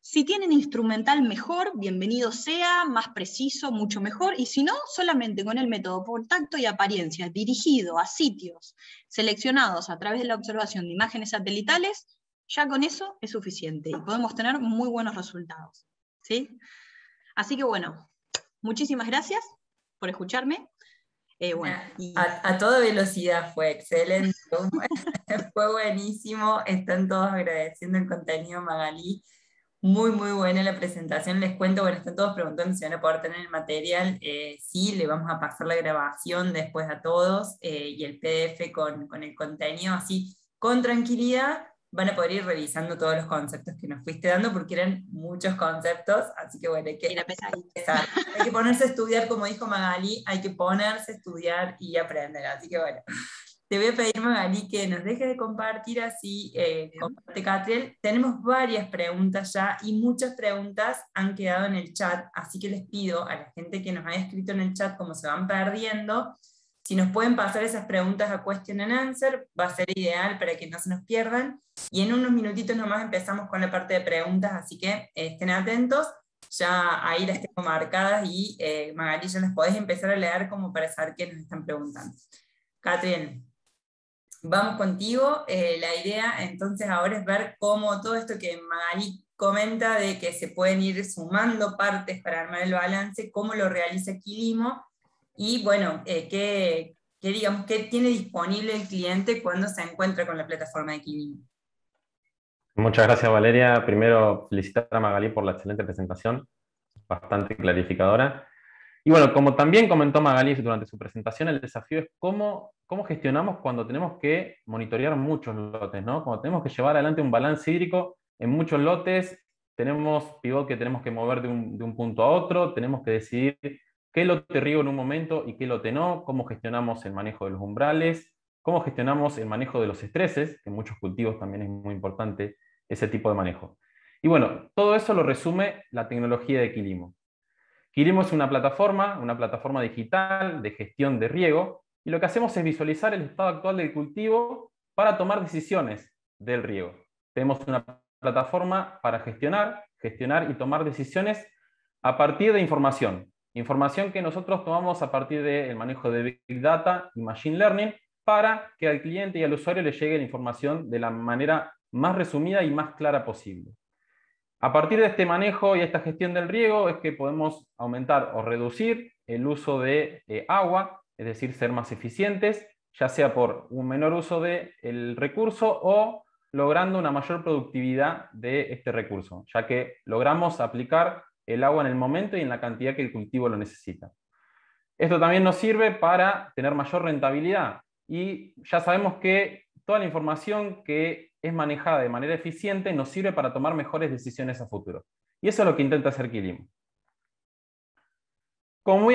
B: Si tienen instrumental mejor, bienvenido sea, más preciso, mucho mejor, y si no, solamente con el método por tacto y apariencia, dirigido a sitios seleccionados a través de la observación de imágenes satelitales, ya con eso es suficiente y podemos tener muy buenos resultados, ¿sí? Así que bueno, muchísimas gracias por escucharme.
A: A toda velocidad fue excelente, fue buenísimo, están todos agradeciendo el contenido, Magalí. Muy, muy buena la presentación. Les cuento, bueno, están todos preguntando si van a poder tener el material. Sí, le vamos a pasar la grabación después a todos y el PDF con el contenido, así con tranquilidad van a poder ir revisando todos los conceptos que nos fuiste dando, porque eran muchos conceptos, así que bueno, hay que empezar. Hay que ponerse a estudiar, como dijo Magalí, hay que ponerse a estudiar y aprender, así que bueno. Te voy a pedir, Magalí, que nos dejes de compartir así, comparte Catriel. Tenemos varias preguntas ya y muchas preguntas han quedado en el chat, así que les pido a la gente que nos haya escrito en el chat, como se van perdiendo, si nos pueden pasar esas preguntas a Question and Answer, va a ser ideal para que no se nos pierdan. Y en unos minutitos nomás empezamos con la parte de preguntas, así que estén atentos. Ya ahí las tengo marcadas y Magalí, ya las podés empezar a leer como para saber qué nos están preguntando. Catriel, vamos contigo. La idea entonces ahora es ver cómo todo esto que Magalí comenta de que se pueden ir sumando partes para armar el balance, cómo lo realiza Quilimo, y bueno, digamos, qué tiene disponible el cliente cuando se encuentra con la plataforma de Quilimo.
C: Muchas gracias, Valeria. Primero, felicitar a Magalí por la excelente presentación, bastante clarificadora. Y bueno, como también comentó Magalí durante su presentación, el desafío es cómo gestionamos cuando tenemos que monitorear muchos lotes, ¿no? Cuando tenemos que llevar adelante un balance hídrico en muchos lotes, tenemos pivot que tenemos que mover de un punto a otro, tenemos que decidir qué lote riego en un momento y qué lote no, cómo gestionamos el manejo de los umbrales, cómo gestionamos el manejo de los estreses, que en muchos cultivos también es muy importante ese tipo de manejo. Y bueno, todo eso lo resume la tecnología de Quilimo. Quilimo es una plataforma digital de gestión de riego, y lo que hacemos es visualizar el estado actual del cultivo para tomar decisiones del riego. Tenemos una plataforma para gestionar y tomar decisiones a partir de información. Información que nosotros tomamos a partir del manejo de Big Data y Machine Learning para que al cliente y al usuario le llegue la información de la manera más resumida y más clara posible. A partir de este manejo y esta gestión del riego es que podemos aumentar o reducir el uso de agua, es decir, ser más eficientes, ya sea por un menor uso del recurso o logrando una mayor productividad de este recurso, ya que logramos aplicar el agua en el momento y en la cantidad que el cultivo lo necesita. Esto también nos sirve para tener mayor rentabilidad, y ya sabemos que toda la información que es manejada de manera eficiente nos sirve para tomar mejores decisiones a futuro. Y eso es lo que intenta hacer Quilimo. Como muy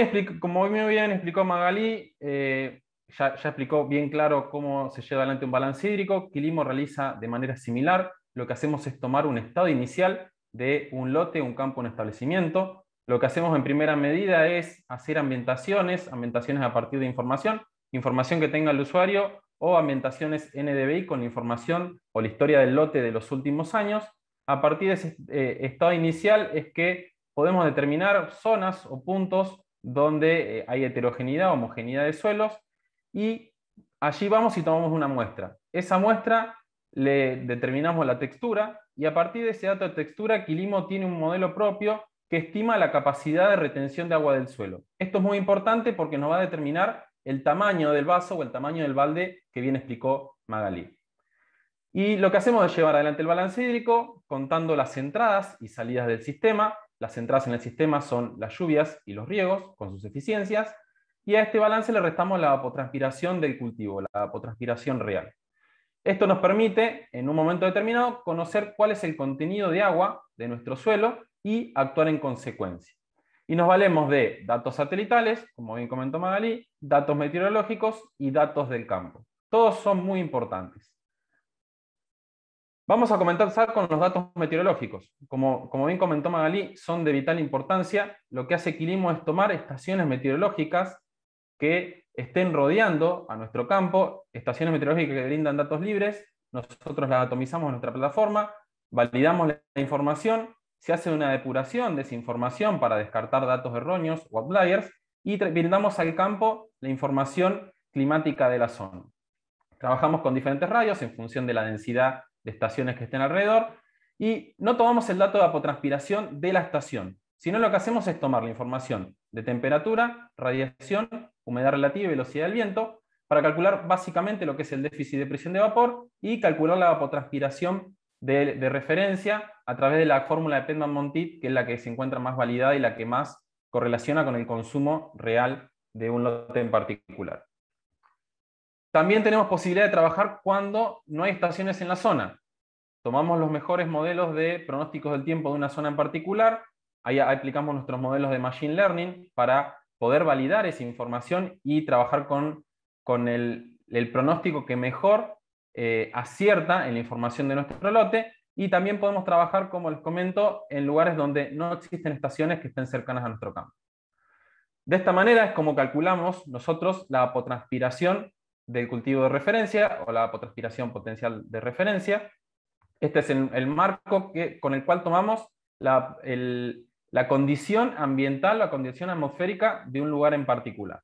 C: bien explicó Magalí, ya explicó bien claro cómo se lleva adelante un balance hídrico. Quilimo realiza de manera similar. Lo que hacemos es tomar un estado inicial de un lote, un campo, un establecimiento. Lo que hacemos en primera medida es hacer ambientaciones a partir de información que tenga el usuario, o ambientaciones NDVI con información o la historia del lote de los últimos años. A partir de ese estado inicial es que podemos determinar zonas o puntos donde hay heterogeneidad o homogeneidad de suelos, y allí vamos y tomamos una muestra. Esa muestra le determinamos la textura, y a partir de ese dato de textura, Quilimo tiene un modelo propio que estima la capacidad de retención de agua del suelo. Esto es muy importante porque nos va a determinar el tamaño del vaso o el tamaño del balde que bien explicó Magalí. Y lo que hacemos es llevar adelante el balance hídrico contando las entradas y salidas del sistema. Las entradas en el sistema son las lluvias y los riegos, con sus eficiencias, y a este balance le restamos la evapotranspiración del cultivo, la evapotranspiración real. Esto nos permite, en un momento determinado, conocer cuál es el contenido de agua de nuestro suelo y actuar en consecuencia. Y nos valemos de datos satelitales, como bien comentó Magalí, datos meteorológicos y datos del campo. Todos son muy importantes. Vamos a comenzar con los datos meteorológicos. Como bien comentó Magalí, son de vital importancia. Lo que hace Quilimo es tomar estaciones meteorológicas que estén rodeando a nuestro campo, estaciones meteorológicas que brindan datos libres. Nosotros las atomizamos en nuestra plataforma, validamos la información, se hace una depuración de esa información para descartar datos erróneos o outliers, y brindamos al campo la información climática de la zona. Trabajamos con diferentes radios en función de la densidad de estaciones que estén alrededor, y no tomamos el dato de evapotranspiración de la estación, sino lo que hacemos es tomar la información de temperatura, radiación, humedad relativa y velocidad del viento, para calcular básicamente lo que es el déficit de presión de vapor y calcular la evapotranspiración de referencia a través de la fórmula de Pedman-Montit, que es la que se encuentra más validada y la que más correlaciona con el consumo real de un lote en particular. También tenemos posibilidad de trabajar cuando no hay estaciones en la zona. Tomamos los mejores modelos de pronósticos del tiempo de una zona en particular, ahí aplicamos nuestros modelos de Machine Learning para poder validar esa información y trabajar con el pronóstico que mejor acierta en la información de nuestro lote, y también podemos trabajar, como les comento, en lugares donde no existen estaciones que estén cercanas a nuestro campo. De esta manera es como calculamos nosotros la evapotranspiración del cultivo de referencia o la evapotranspiración potencial de referencia. Este es el marco con el cual tomamos la condición ambiental, la condición atmosférica de un lugar en particular.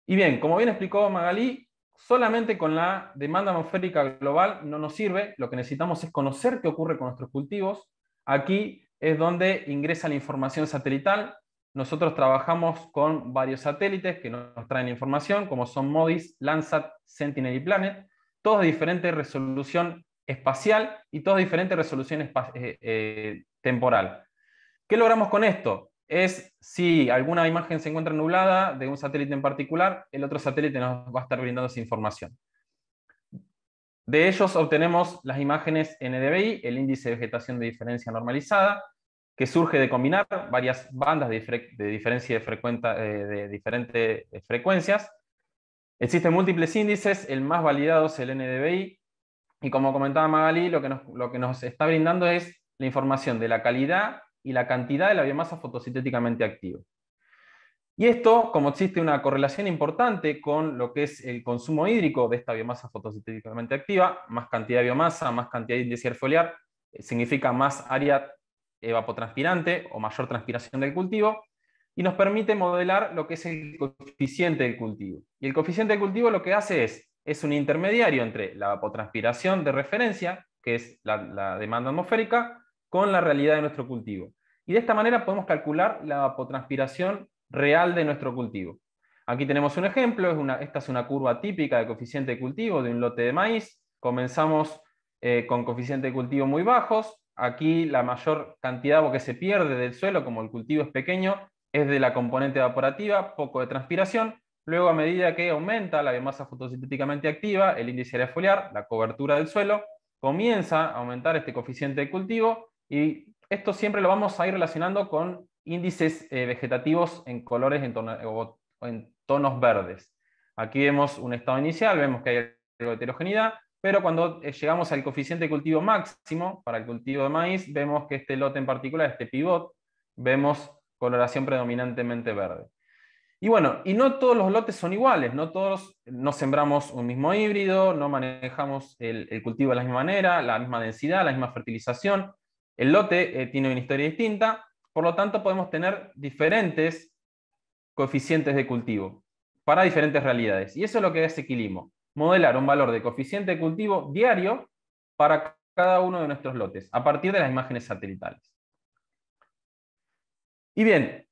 C: Y bien, como bien explicó Magalí, solamente con la demanda atmosférica global no nos sirve. Lo que necesitamos es conocer qué ocurre con nuestros cultivos. Aquí es donde ingresa la información satelital. Nosotros trabajamos con varios satélites que nos traen información, como son MODIS, Landsat, Sentinel y Planet, todos de diferente resolución espacial y todas diferentes resoluciones temporal. ¿Qué logramos con esto? Es si alguna imagen se encuentra nublada de un satélite en particular, el otro satélite nos va a estar brindando esa información. De ellos obtenemos las imágenes NDVI, el índice de vegetación de diferencia normalizada, que surge de combinar varias bandas de diferencia de diferentes frecuencias. Existen múltiples índices, el más validado es el NDVI, y como comentaba Magali, lo que nos está brindando es la información de la calidad y la cantidad de la biomasa fotosintéticamente activa. Y esto, como existe una correlación importante con lo que es el consumo hídrico de esta biomasa fotosintéticamente activa, más cantidad de biomasa, más cantidad de índice foliar, significa más área evapotranspirante o mayor transpiración del cultivo, y nos permite modelar lo que es el coeficiente del cultivo. Y el coeficiente del cultivo lo que hace es un intermediario entre la evapotranspiración de referencia, que es la demanda atmosférica, con la realidad de nuestro cultivo. Y de esta manera podemos calcular la evapotranspiración real de nuestro cultivo. Aquí tenemos un ejemplo, esta es una curva típica de coeficiente de cultivo de un lote de maíz. Comenzamos con coeficiente de cultivo muy bajos. Aquí la mayor cantidad de agua que se pierde del suelo, como el cultivo es pequeño, es de la componente evaporativa, poco de transpiración. Luego, a medida que aumenta la biomasa fotosintéticamente activa, el índice área foliar, la cobertura del suelo, comienza a aumentar este coeficiente de cultivo, y esto siempre lo vamos a ir relacionando con índices vegetativos en colores en tonos verdes. Aquí vemos un estado inicial, vemos que hay algo de heterogeneidad, pero cuando llegamos al coeficiente de cultivo máximo para el cultivo de maíz, vemos que este lote en particular, este pivot, vemos coloración predominantemente verde. Y bueno, y no todos los lotes son iguales, no sembramos un mismo híbrido, no manejamos el cultivo de la misma manera, la misma densidad, la misma fertilización. El lote tiene una historia distinta, por lo tanto podemos tener diferentes coeficientes de cultivo para diferentes realidades. Y eso es lo que hace Quilimo, modelar un valor de coeficiente de cultivo diario para cada uno de nuestros lotes, a partir de las imágenes satelitales. Y bien,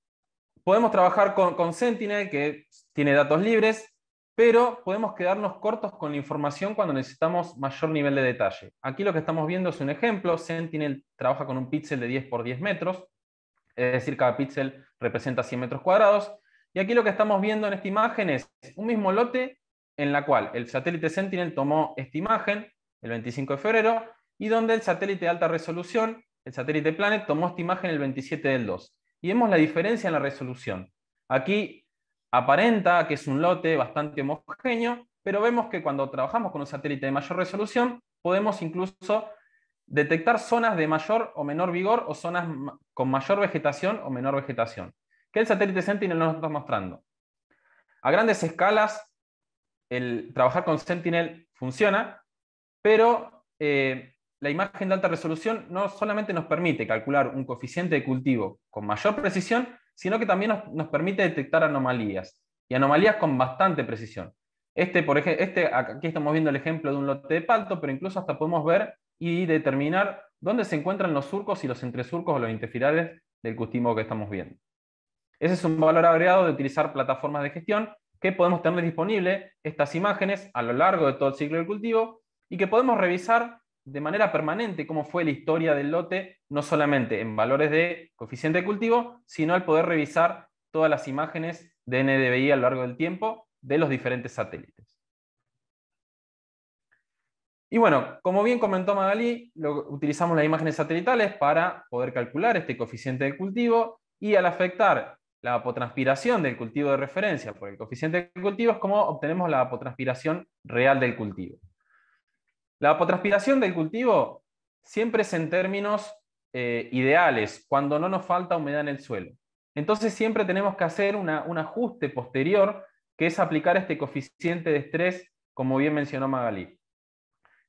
C: podemos trabajar con Sentinel, que tiene datos libres, pero podemos quedarnos cortos con la información cuando necesitamos mayor nivel de detalle. Aquí lo que estamos viendo es un ejemplo. Sentinel trabaja con un píxel de 10 por 10 metros, es decir, cada píxel representa 100 metros cuadrados. Y aquí lo que estamos viendo en esta imagen es un mismo lote en la cual el satélite Sentinel tomó esta imagen el 25 de febrero, y donde el satélite de alta resolución, el satélite Planet, tomó esta imagen el 27 del 2. Y vemos la diferencia en la resolución. Aquí aparenta que es un lote bastante homogéneo, pero vemos que cuando trabajamos con un satélite de mayor resolución, podemos incluso detectar zonas de mayor o menor vigor, o zonas con mayor vegetación o menor vegetación, que el satélite Sentinel nos está mostrando. A grandes escalas, el trabajar con Sentinel funciona, pero la imagen de alta resolución no solamente nos permite calcular un coeficiente de cultivo con mayor precisión, sino que también nos permite detectar anomalías, y anomalías con bastante precisión. Por ejemplo, aquí estamos viendo el ejemplo de un lote de palto, pero incluso hasta podemos ver y determinar dónde se encuentran los surcos y los entresurcos o los interfirales del cultivo que estamos viendo. Ese es un valor agregado de utilizar plataformas de gestión, que podemos tener disponible estas imágenes a lo largo de todo el ciclo del cultivo, y que podemos revisar de manera permanente cómo fue la historia del lote, no solamente en valores de coeficiente de cultivo, sino al poder revisar todas las imágenes de NDVI a lo largo del tiempo de los diferentes satélites. Y bueno, como bien comentó Magali, utilizamos las imágenes satelitales para poder calcular este coeficiente de cultivo, y al afectar la evapotranspiración del cultivo de referencia por el coeficiente de cultivo es como obtenemos la evapotranspiración real del cultivo. La evapotranspiración del cultivo siempre es en términos ideales, cuando no nos falta humedad en el suelo. Entonces siempre tenemos que hacer un ajuste posterior, que es aplicar este coeficiente de estrés, como bien mencionó Magali.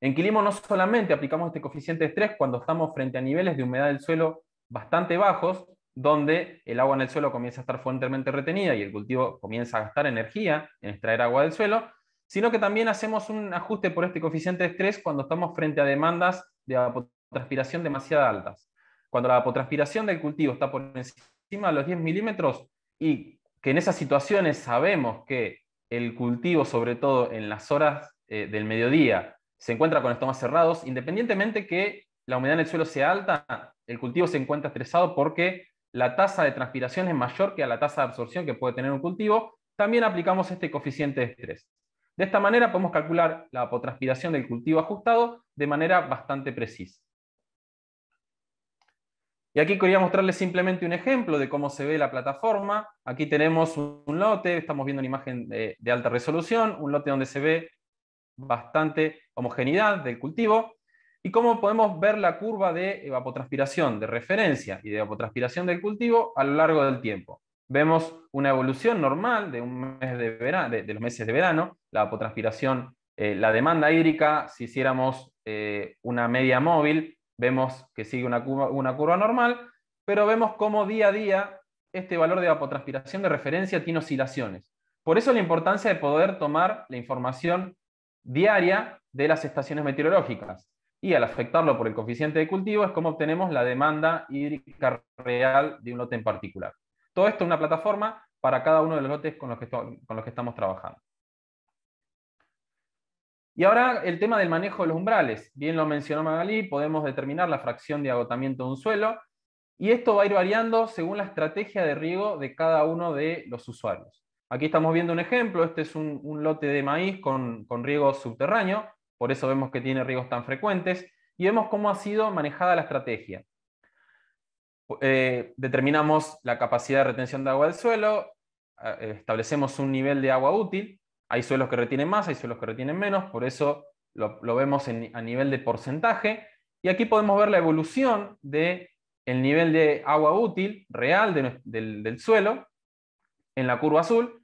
C: En Quilimo no solamente aplicamos este coeficiente de estrés cuando estamos frente a niveles de humedad del suelo bastante bajos, donde el agua en el suelo comienza a estar fuertemente retenida y el cultivo comienza a gastar energía en extraer agua del suelo, sino que también hacemos un ajuste por este coeficiente de estrés cuando estamos frente a demandas de evapotranspiración demasiado altas. Cuando la evapotranspiración del cultivo está por encima de los 10 milímetros, y que en esas situaciones sabemos que el cultivo, sobre todo en las horas del mediodía, se encuentra con estomas cerrados, independientemente que la humedad en el suelo sea alta, el cultivo se encuentra estresado porque la tasa de transpiración es mayor que a la tasa de absorción que puede tener un cultivo. También aplicamos este coeficiente de estrés. De esta manera podemos calcular la evapotranspiración del cultivo ajustado de manera bastante precisa. Y aquí quería mostrarles simplemente un ejemplo de cómo se ve la plataforma. Aquí tenemos un lote, estamos viendo una imagen de alta resolución, un lote donde se ve bastante homogeneidad del cultivo, y cómo podemos ver la curva de evapotranspiración de referencia y de evapotranspiración del cultivo a lo largo del tiempo. Vemos una evolución normal de un mes de verano, de los meses de verano, la evapotranspiración, la demanda hídrica, si hiciéramos una media móvil, vemos que sigue una curva normal, pero vemos cómo día a día este valor de evapotranspiración de referencia tiene oscilaciones. Por eso la importancia de poder tomar la información diaria de las estaciones meteorológicas. Y al afectarlo por el coeficiente de cultivo es como obtenemos la demanda hídrica real de un lote en particular. Todo esto en una plataforma para cada uno de los lotes con los que estamos trabajando. Y ahora el tema del manejo de los umbrales. Bien lo mencionó Magalí, podemos determinar la fracción de agotamiento de un suelo, y esto va a ir variando según la estrategia de riego de cada uno de los usuarios. Aquí estamos viendo un ejemplo, este es un lote de maíz con riego subterráneo, por eso vemos que tiene riegos tan frecuentes, y vemos cómo ha sido manejada la estrategia. Determinamos la capacidad de retención de agua del suelo, establecemos un nivel de agua útil, hay suelos que retienen más, hay suelos que retienen menos, por eso lo vemos a nivel de porcentaje, y aquí podemos ver la evolución del nivel de agua útil real del suelo en la curva azul.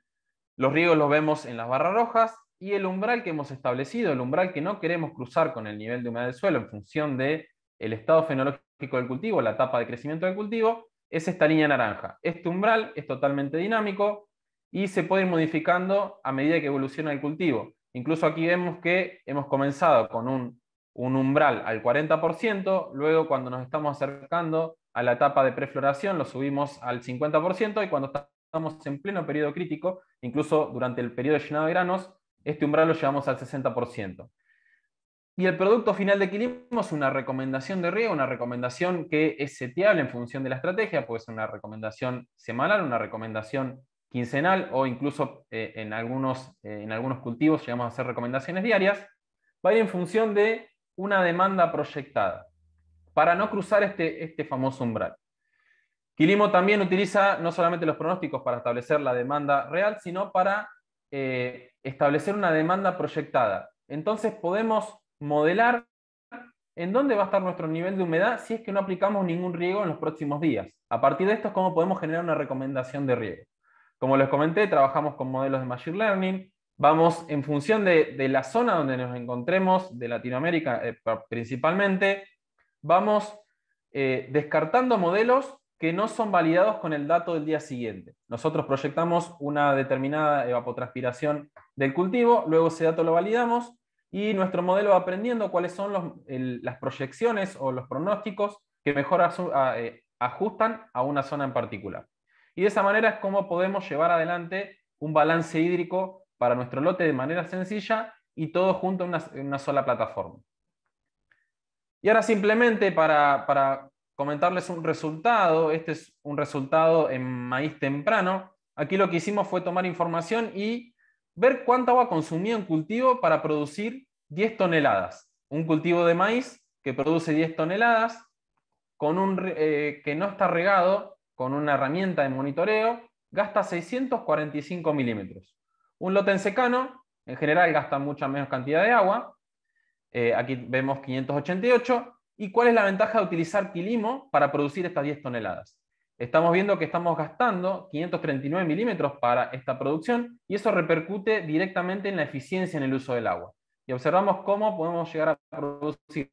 C: Los riegos los vemos en las barras rojas, y el umbral que hemos establecido, el umbral que no queremos cruzar con el nivel de humedad del suelo en función del estado fenológico del cultivo, la etapa de crecimiento del cultivo, es esta línea naranja. Este umbral es totalmente dinámico y se puede ir modificando a medida que evoluciona el cultivo. Incluso aquí vemos que hemos comenzado con un umbral al 40%, luego cuando nos estamos acercando a la etapa de prefloración lo subimos al 50%, y cuando estamos en pleno periodo crítico, incluso durante el periodo de llenado de granos, este umbral lo llevamos al 60%. Y el producto final de Quilimo es una recomendación de riego, una recomendación que es seteable en función de la estrategia, puede ser una recomendación semanal, una recomendación quincenal, o incluso en algunos cultivos llegamos a hacer recomendaciones diarias. Va a ir en función de una demanda proyectada, para no cruzar este famoso umbral. Quilimo también utiliza no solamente los pronósticos para establecer la demanda real, sino para establecer una demanda proyectada. Entonces podemos modelar en dónde va a estar nuestro nivel de humedad si es que no aplicamos ningún riego en los próximos días. A partir de esto es cómo podemos generar una recomendación de riego. Como les comenté, trabajamos con modelos de Machine Learning. Vamos en función de la zona donde nos encontremos, de Latinoamérica principalmente, vamos descartando modelos que no son validados con el dato del día siguiente. Nosotros proyectamos una determinada evapotranspiración del cultivo, luego ese dato lo validamos, y nuestro modelo va aprendiendo cuáles son las proyecciones o los pronósticos que mejor ajustan a una zona en particular. Y de esa manera es como podemos llevar adelante un balance hídrico para nuestro lote de manera sencilla, y todo junto en una sola plataforma. Y ahora simplemente para comentarles un resultado, este es un resultado en maíz temprano. Aquí lo que hicimos fue tomar información y ver cuánta agua consumía un cultivo para producir 10 toneladas. Un cultivo de maíz que produce 10 toneladas que no está regado con una herramienta de monitoreo, gasta 645 milímetros. Un lote en secano, en general, gasta mucha menos cantidad de agua. Aquí vemos 588. ¿Y cuál es la ventaja de utilizar Quilimo para producir estas 10 toneladas? Estamos viendo que estamos gastando 539 milímetros para esta producción, y eso repercute directamente en la eficiencia en el uso del agua. Y observamos cómo podemos llegar a producir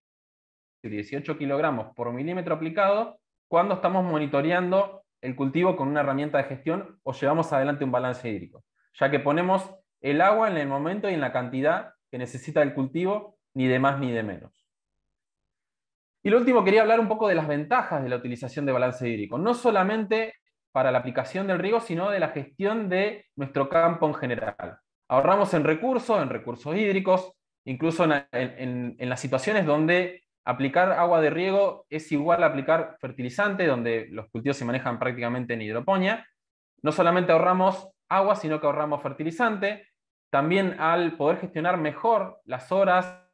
C: 18 kilogramos por milímetro aplicado cuando estamos monitoreando el cultivo con una herramienta de gestión o llevamos adelante un balance hídrico, ya que ponemos el agua en el momento y en la cantidad que necesita el cultivo, ni de más ni de menos. Y lo último, quería hablar un poco de las ventajas de la utilización de balance hídrico, no solamente para la aplicación del riego, sino de la gestión de nuestro campo en general. Ahorramos en recursos hídricos, incluso en las situaciones donde aplicar agua de riego es igual a aplicar fertilizante, donde los cultivos se manejan prácticamente en hidroponía. No solamente ahorramos agua, sino que ahorramos fertilizante. También al poder gestionar mejor las horas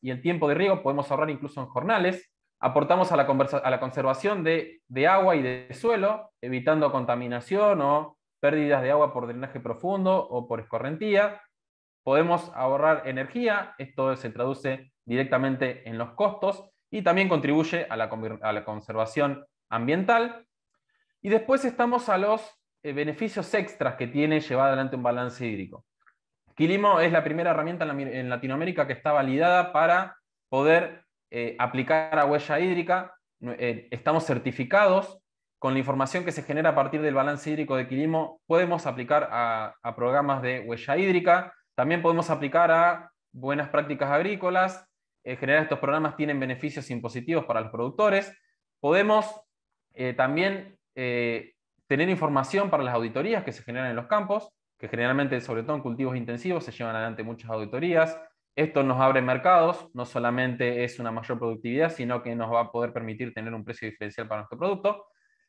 C: y el tiempo de riego, podemos ahorrar incluso en jornales. Aportamos a la conservación de agua y de suelo, evitando contaminación o pérdidas de agua por drenaje profundo o por escorrentía. Podemos ahorrar energía, esto se traduce directamente en los costos y también contribuye a la conservación ambiental. Y después estamos a los beneficios extras que tiene llevar adelante un balance hídrico. Quilimo es la primera herramienta en Latinoamérica que está validada para poder aplicar a huella hídrica. Estamos certificados. Con la información que se genera a partir del balance hídrico de Quilimo, podemos aplicar a programas de huella hídrica. También podemos aplicar a buenas prácticas agrícolas. En general, estos programas tienen beneficios impositivos para los productores. Podemos también tener información para las auditorías que se generan en los campos, que generalmente, sobre todo en cultivos intensivos, se llevan adelante muchas auditorías. Esto nos abre mercados, no solamente es una mayor productividad, sino que nos va a poder permitir tener un precio diferencial para nuestro producto.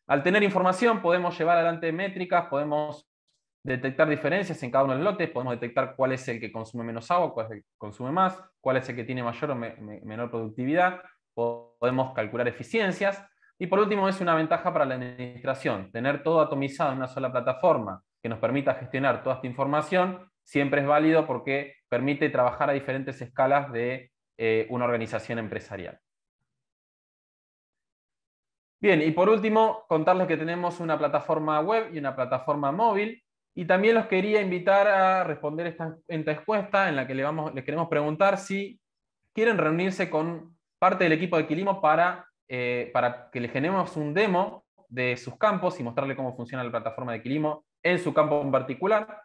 C: Al tener información podemos llevar adelante métricas, podemos detectar diferencias en cada uno de los lotes, podemos detectar cuál es el que consume menos agua, cuál es el que consume más, cuál es el que tiene mayor o menor productividad, podemos calcular eficiencias. Y por último, es una ventaja para la administración. Tener todo atomizado en una sola plataforma que nos permita gestionar toda esta información siempre es válido porque permite trabajar a diferentes escalas de una organización empresarial. Bien, y por último, contarles que tenemos una plataforma web y una plataforma móvil. Y también los quería invitar a responder esta encuesta en la que les queremos preguntar si quieren reunirse con parte del equipo de Quilimo para que les generemos un demo de sus campos y mostrarle cómo funciona la plataforma de Quilimo en su campo en particular.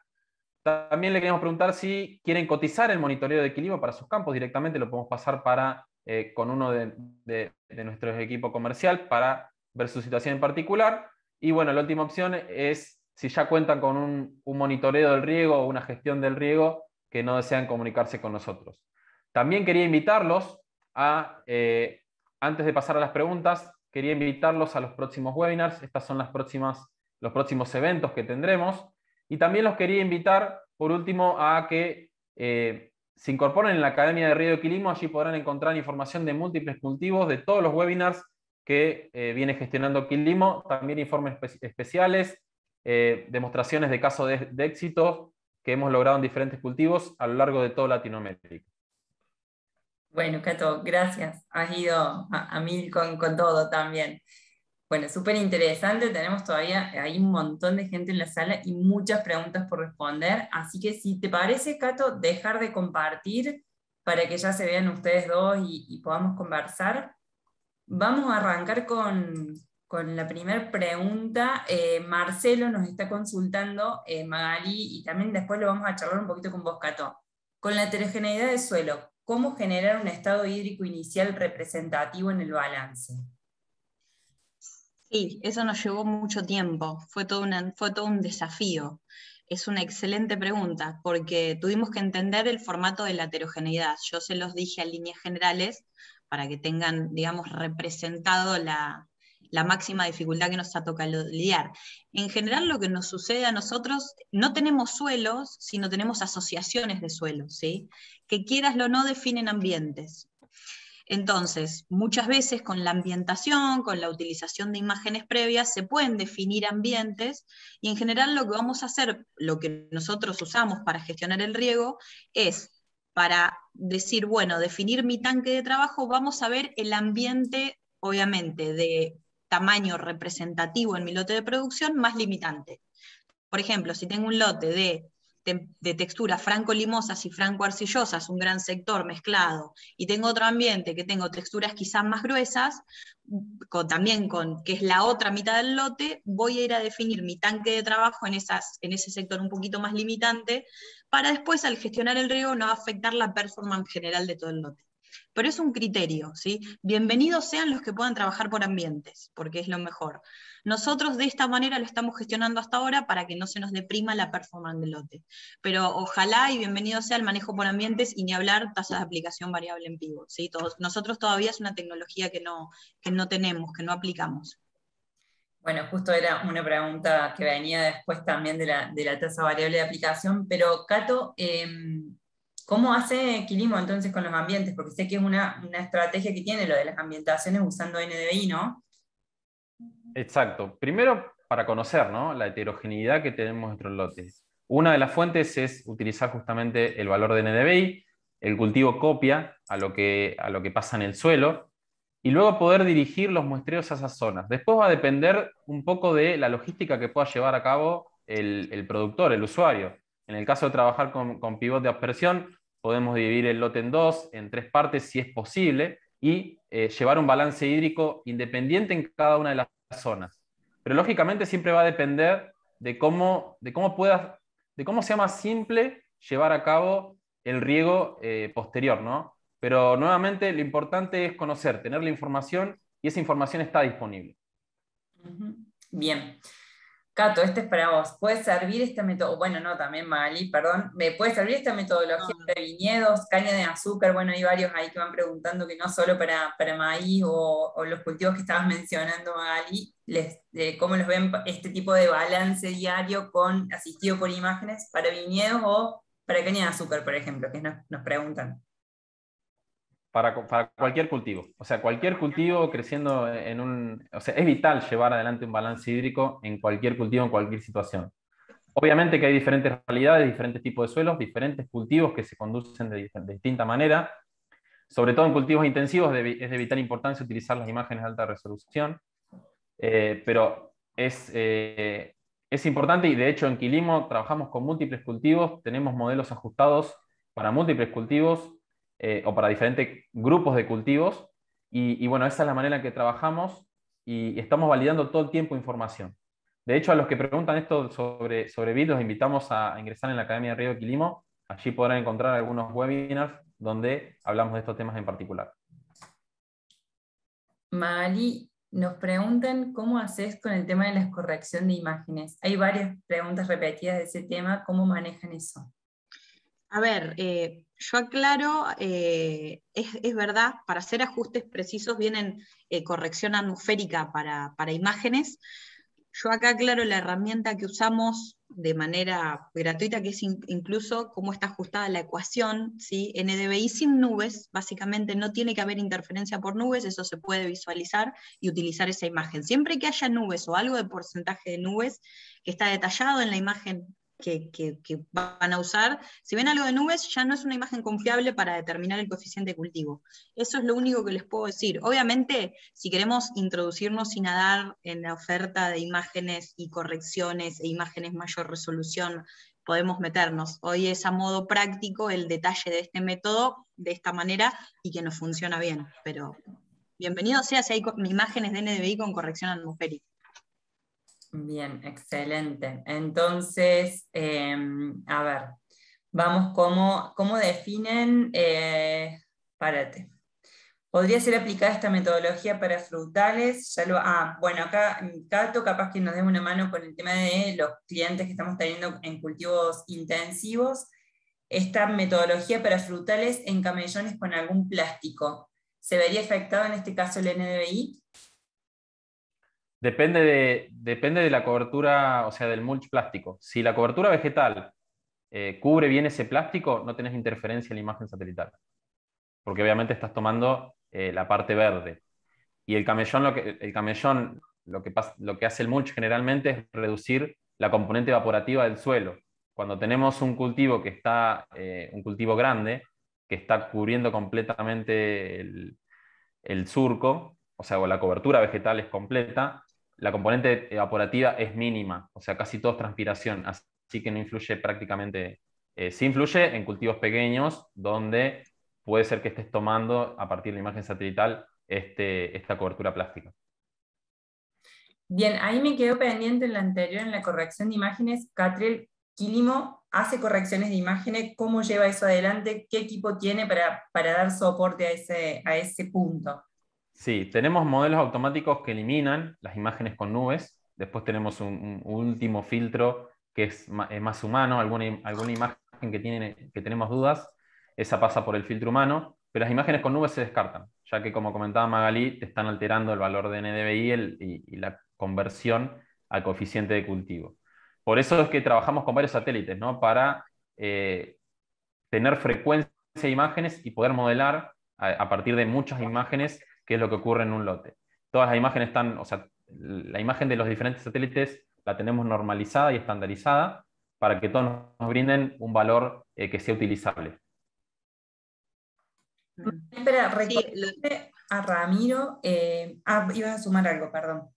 C: También le queremos preguntar si quieren cotizar el monitoreo de Quilimo para sus campos. Directamente lo podemos pasar con uno de nuestros equipos comercial para ver su situación en particular. Y bueno, la última opción es si ya cuentan con un monitoreo del riego o una gestión del riego que no desean comunicarse con nosotros. También quería invitarlos antes de pasar a las preguntas, quería invitarlos a los próximos webinars. Estas son los próximos eventos que tendremos. Y también los quería invitar, por último, a que se incorporen en la Academia de Riego de Quilimo. Allí podrán encontrar información de múltiples cultivos, de todos los webinars que viene gestionando Quilimo, también informes especiales, demostraciones de casos de éxito que hemos logrado en diferentes cultivos a lo largo de toda Latinoamérica.
A: Bueno, Cato, gracias. Has ido a mil con todo también. Bueno, súper interesante. Tenemos todavía, hay un montón de gente en la sala y muchas preguntas por responder. Así que si te parece, Cato, dejar de compartir para que ya se vean ustedes dos y podamos conversar. Vamos a arrancar con la primera pregunta. Marcelo nos está consultando, Magali, y también después lo vamos a charlar un poquito con vos, Cato. Con la heterogeneidad de suelo, ¿cómo generar un estado hídrico inicial representativo en el balance?
B: Sí, eso nos llevó mucho tiempo, fue todo un desafío. Es una excelente pregunta, porque tuvimos que entender el formato de la heterogeneidad. Yo se los dije a líneas generales para que tengan, digamos, representado la máxima dificultad que nos ha tocado lidiar. En general, lo que nos sucede a nosotros, no tenemos suelos, sino tenemos asociaciones de suelos, ¿sí? Que quieraslo o no definen ambientes. Entonces, muchas veces con la ambientación, con la utilización de imágenes previas, se pueden definir ambientes y en general lo que vamos a hacer, lo que nosotros usamos para gestionar el riego, es para decir, bueno, definir mi tanque de trabajo, vamos a ver el ambiente, obviamente, de tamaño representativo en mi lote de producción más limitante. Por ejemplo, si tengo un lote de texturas franco-limosas y franco-arcillosas, un gran sector mezclado, y tengo otro ambiente que tengo texturas quizás más gruesas, también que es la otra mitad del lote, voy a ir a definir mi tanque de trabajo en ese sector un poquito más limitante, para después al gestionar el riego no afectar la performance general de todo el lote. pero es un criterio, ¿sí? Bienvenidos sean los que puedan trabajar por ambientes, porque es lo mejor. Nosotros de esta manera lo estamos gestionando hasta ahora para que no se nos deprima la performance del lote. Pero ojalá y bienvenido sea el manejo por ambientes y ni hablar tasas de aplicación variable en pivot, ¿sí? Nosotros todavía es una tecnología que no tenemos, que no aplicamos.
A: Bueno, justo era una pregunta que venía después también de la tasa variable de aplicación, pero Cato, ¿cómo hace Quilimo entonces con los ambientes? Porque sé que es una estrategia que tiene lo de las ambientaciones usando NDVI, ¿no?
C: Exacto. Primero, para conocer, ¿no?, la heterogeneidad que tenemos en nuestros lotes. Una de las fuentes es utilizar justamente el valor de NDVI, el cultivo copia a lo que pasa en el suelo, y luego poder dirigir los muestreos a esas zonas. Después va a depender un poco de la logística que pueda llevar a cabo el productor, el usuario. En el caso de trabajar con pivot de aspersión, podemos dividir el lote en dos, en tres partes si es posible, y llevar un balance hídrico independiente en cada una de las zonas. Pero lógicamente siempre va a depender de cómo sea más simple llevar a cabo el riego posterior, ¿no? Pero nuevamente lo importante es conocer, tener la información, y esa información está disponible.
A: Bien. Cato, este es para vos. ¿Puede servir esta metodología? Bueno, no, también Magali, perdón. ¿Me puede servir esta metodología para viñedos, caña de azúcar? Bueno, hay varios ahí que van preguntando que no solo para maíz o los cultivos que estabas mencionando, Magali, ¿cómo los ven este tipo de balance diario con asistido por imágenes para viñedos o para caña de azúcar, por ejemplo, que nos preguntan?
C: Para cualquier cultivo. O sea, cualquier cultivo creciendo o sea, es vital llevar adelante un balance hídrico en cualquier cultivo, en cualquier situación. Obviamente que hay diferentes realidades, diferentes tipos de suelos, diferentes cultivos que se conducen de distinta manera. Sobre todo en cultivos intensivos es de vital importancia utilizar las imágenes de alta resolución, pero es importante, y de hecho en Quilimo trabajamos con múltiples cultivos, tenemos modelos ajustados para múltiples cultivos o para diferentes grupos de cultivos, y bueno, esa es la manera en que trabajamos y estamos validando todo el tiempo información. De hecho, a los que preguntan esto sobre BIT, los invitamos a ingresar en la Academia de Riego de Quilimo. Allí podrán encontrar algunos webinars donde hablamos de estos temas en particular.
A: Magali, nos preguntan cómo haces con el tema de la corrección de imágenes. Hay varias preguntas repetidas de ese tema, ¿cómo manejan eso?
B: A ver, yo aclaro, es verdad, para hacer ajustes precisos vienen corrección atmosférica para imágenes. Yo acá aclaro la herramienta que usamos de manera gratuita, que es incluso cómo está ajustada la ecuación, ¿sí? NDVI sin nubes, básicamente no tiene que haber interferencia por nubes, eso se puede visualizar y utilizar esa imagen. Siempre que haya nubes o algo de porcentaje de nubes que está detallado en la imagen que van a usar, si ven algo de nubes ya no es una imagen confiable para determinar el coeficiente de cultivo. Eso es lo único que les puedo decir. Obviamente, si queremos introducirnos sin nadar en la oferta de imágenes y correcciones e imágenes mayor resolución, podemos meternos. Hoy es a modo práctico el detalle de este método de esta manera y que nos funciona bien, pero bienvenido sea si hay imágenes de NDVI con corrección atmosférica.
A: Bien, excelente. Entonces, a ver, vamos, ¿cómo definen? Párate. ¿Podría ser aplicada esta metodología para frutales? Bueno, acá Cato capaz que nos dé una mano con el tema de los clientes que estamos teniendo en cultivos intensivos. Esta metodología para frutales en camellones con algún plástico, ¿se vería afectado en este caso el NDVI?
C: Depende de la cobertura, o sea, del mulch plástico. Si la cobertura vegetal cubre bien ese plástico, no tenés interferencia en la imagen satelital, porque obviamente estás tomando la parte verde. Y el camellón lo que hace el mulch generalmente es reducir la componente evaporativa del suelo. Cuando tenemos un cultivo un cultivo grande, que está cubriendo completamente el surco, o sea, o la cobertura vegetal es completa, la componente evaporativa es mínima, o sea, casi todo es transpiración, así que no influye prácticamente. Sí influye en cultivos pequeños, donde puede ser que estés tomando, a partir de la imagen satelital, esta cobertura plástica.
A: Bien, ahí me quedó pendiente en la anterior, en la corrección de imágenes, Catriel, Quilimo hace correcciones de imágenes, ¿cómo lleva eso adelante? ¿Qué equipo tiene para dar soporte a ese punto?
C: Sí, tenemos modelos automáticos que eliminan las imágenes con nubes. Después tenemos un último filtro que es más humano, alguna imagen que tenemos dudas, esa pasa por el filtro humano, pero las imágenes con nubes se descartan, ya que como comentaba Magalí, te están alterando el valor de NDVI y la conversión al coeficiente de cultivo. Por eso es que trabajamos con varios satélites, ¿no? Para tener frecuencia de imágenes y poder modelar a partir de muchas imágenes qué es lo que ocurre en un lote. Todas las imágenes están, o sea, la imagen de los diferentes satélites la tenemos normalizada y estandarizada para que todos nos brinden un valor que sea utilizable.
A: Espera, recordarle a Ramiro, ibas a sumar algo, perdón.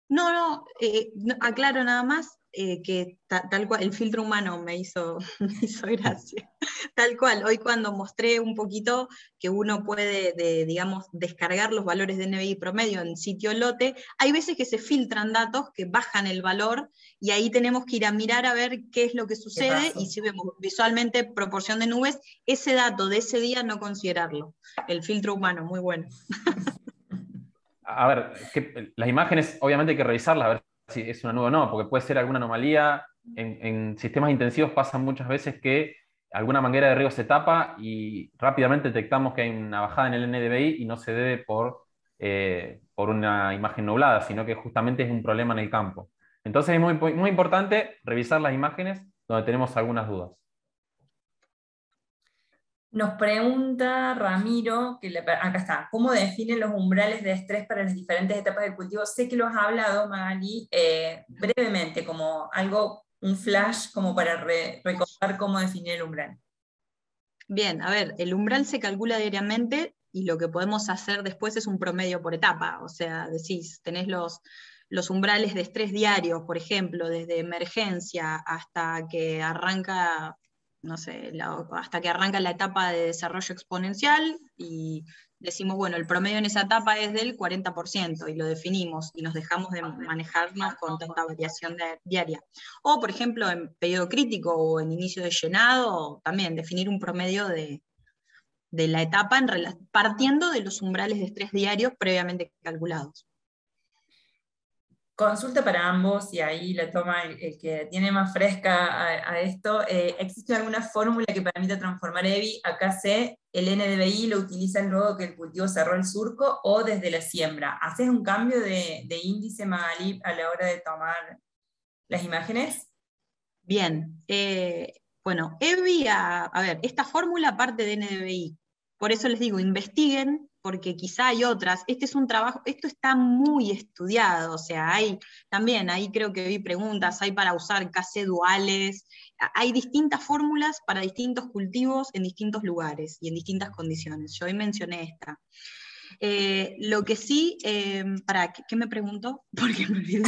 B: No, aclaro nada más que tal cual, el filtro humano me hizo gracia. Tal cual, hoy cuando mostré un poquito que uno puede, digamos, descargar los valores de NBI promedio en sitio lote, hay veces que se filtran datos que bajan el valor y ahí tenemos que ir a mirar a ver qué es lo que sucede y si vemos visualmente proporción de nubes, ese dato de ese día no considerarlo. El filtro humano, muy bueno.
C: A ver, las imágenes obviamente hay que revisarlas, a ver si es una nube o no, porque puede ser alguna anomalía. En sistemas intensivos pasa muchas veces que alguna manguera de riego se tapa y rápidamente detectamos que hay una bajada en el NDVI y no se debe por una imagen nublada, sino que justamente es un problema en el campo. Entonces es muy importante revisar las imágenes donde tenemos algunas dudas.
A: Nos pregunta Ramiro, acá está, ¿cómo definen los umbrales de estrés para las diferentes etapas del cultivo? Sé que lo has hablado, Magali, brevemente, como algo, un flash, como para recordar cómo definir el umbral.
B: Bien, a ver, el umbral se calcula diariamente y lo que podemos hacer después es un promedio por etapa. O sea, decís, tenés los umbrales de estrés diarios, por ejemplo, desde emergencia hasta que arranca, no sé, hasta que arranca la etapa de desarrollo exponencial y decimos, bueno, el promedio en esa etapa es del 40% y lo definimos y nos dejamos de manejarnos con tanta variación diaria. O, por ejemplo, en periodo crítico o en inicio de llenado, también definir un promedio de la etapa partiendo de los umbrales de estrés diarios previamente calculados.
A: Consulta para ambos, y ahí la toma el que tiene más fresca a esto. ¿Existe alguna fórmula que permita transformar EBI a KC? ¿El NDVI lo utilizan luego que el cultivo cerró el surco o desde la siembra? ¿Haces un cambio de índice, Magalí, a la hora de tomar las imágenes?
B: Bien, bueno, EBI, a ver, esta fórmula parte de NDVI. Por eso les digo, investiguen, porque quizá hay otras. Este es un trabajo, esto está muy estudiado, o sea, también ahí creo que vi preguntas, hay para usar KC duales, hay distintas fórmulas para distintos cultivos en distintos lugares y en distintas condiciones. Yo hoy mencioné esta. Lo que sí, ¿qué me preguntó? Porque me olvidé.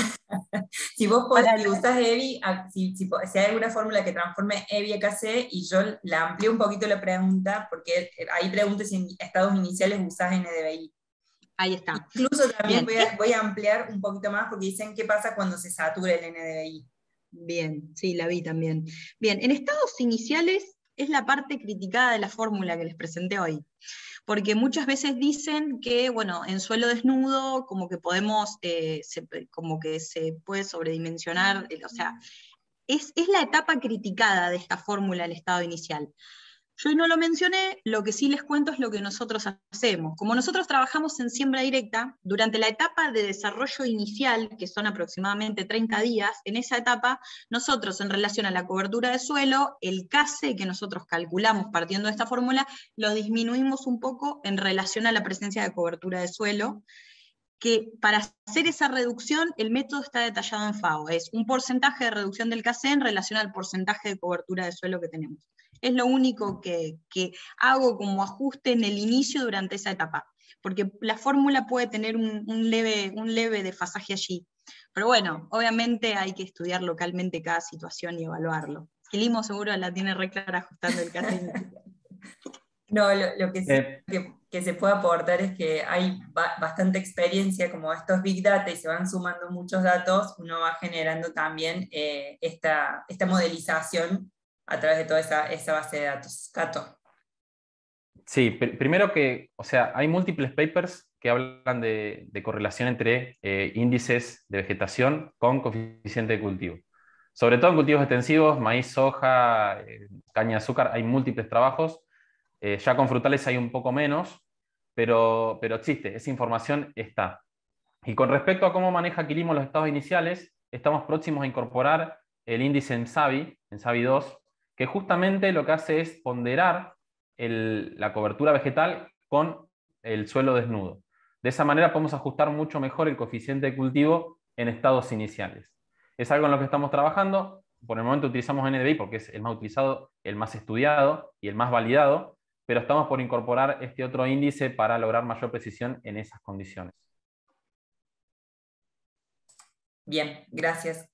A: Si vos usás EBI, si hay alguna fórmula que transforme EBI a KC, y yo la amplío un poquito la pregunta, porque ahí pregunto si en estados iniciales usás NDVI.
B: Ahí está.
A: Incluso también voy a ampliar un poquito más, porque dicen qué pasa cuando se satura el NDVI.
B: Bien, sí, la vi también. Bien, en estados iniciales es la parte criticada de la fórmula que les presenté hoy. Porque muchas veces dicen que, bueno, en suelo desnudo como que podemos, como que se puede sobredimensionar, o sea, es la etapa criticada de esta fórmula del estado inicial. Yo hoy no lo mencioné, lo que sí les cuento es lo que nosotros hacemos. Como nosotros trabajamos en siembra directa, durante la etapa de desarrollo inicial, que son aproximadamente 30 días, en esa etapa, nosotros en relación a la cobertura de suelo, el KC que nosotros calculamos partiendo de esta fórmula, lo disminuimos un poco en relación a la presencia de cobertura de suelo, que para hacer esa reducción, el método está detallado en FAO, es un porcentaje de reducción del KC en relación al porcentaje de cobertura de suelo que tenemos. Es lo único que hago como ajuste en el inicio durante esa etapa, porque la fórmula puede tener un leve desfasaje allí. Pero bueno, obviamente hay que estudiar localmente cada situación y evaluarlo. Quilimo seguro la tiene re clara ajustando el KC.
A: No, lo que sí que se puede aportar es que hay bastante experiencia, como estos Big Data, y se van sumando muchos datos, uno va generando también esta modelización a través de toda esa base de datos. Cato.
C: Sí, primero que, o sea, hay múltiples papers que hablan de correlación entre índices de vegetación con coeficiente de cultivo. Sobre todo en cultivos extensivos, maíz, soja, caña de azúcar, hay múltiples trabajos. Ya con frutales hay un poco menos, pero existe, esa información está. Y con respecto a cómo maneja Quilimo los estados iniciales, estamos próximos a incorporar el índice en SABI 2, que justamente lo que hace es ponderar la cobertura vegetal con el suelo desnudo. De esa manera podemos ajustar mucho mejor el coeficiente de cultivo en estados iniciales. Es algo en lo que estamos trabajando. Por el momento utilizamos NDVI porque es el más utilizado, el más estudiado y el más validado, pero estamos por incorporar este otro índice para lograr mayor precisión en esas condiciones.
A: Bien, gracias.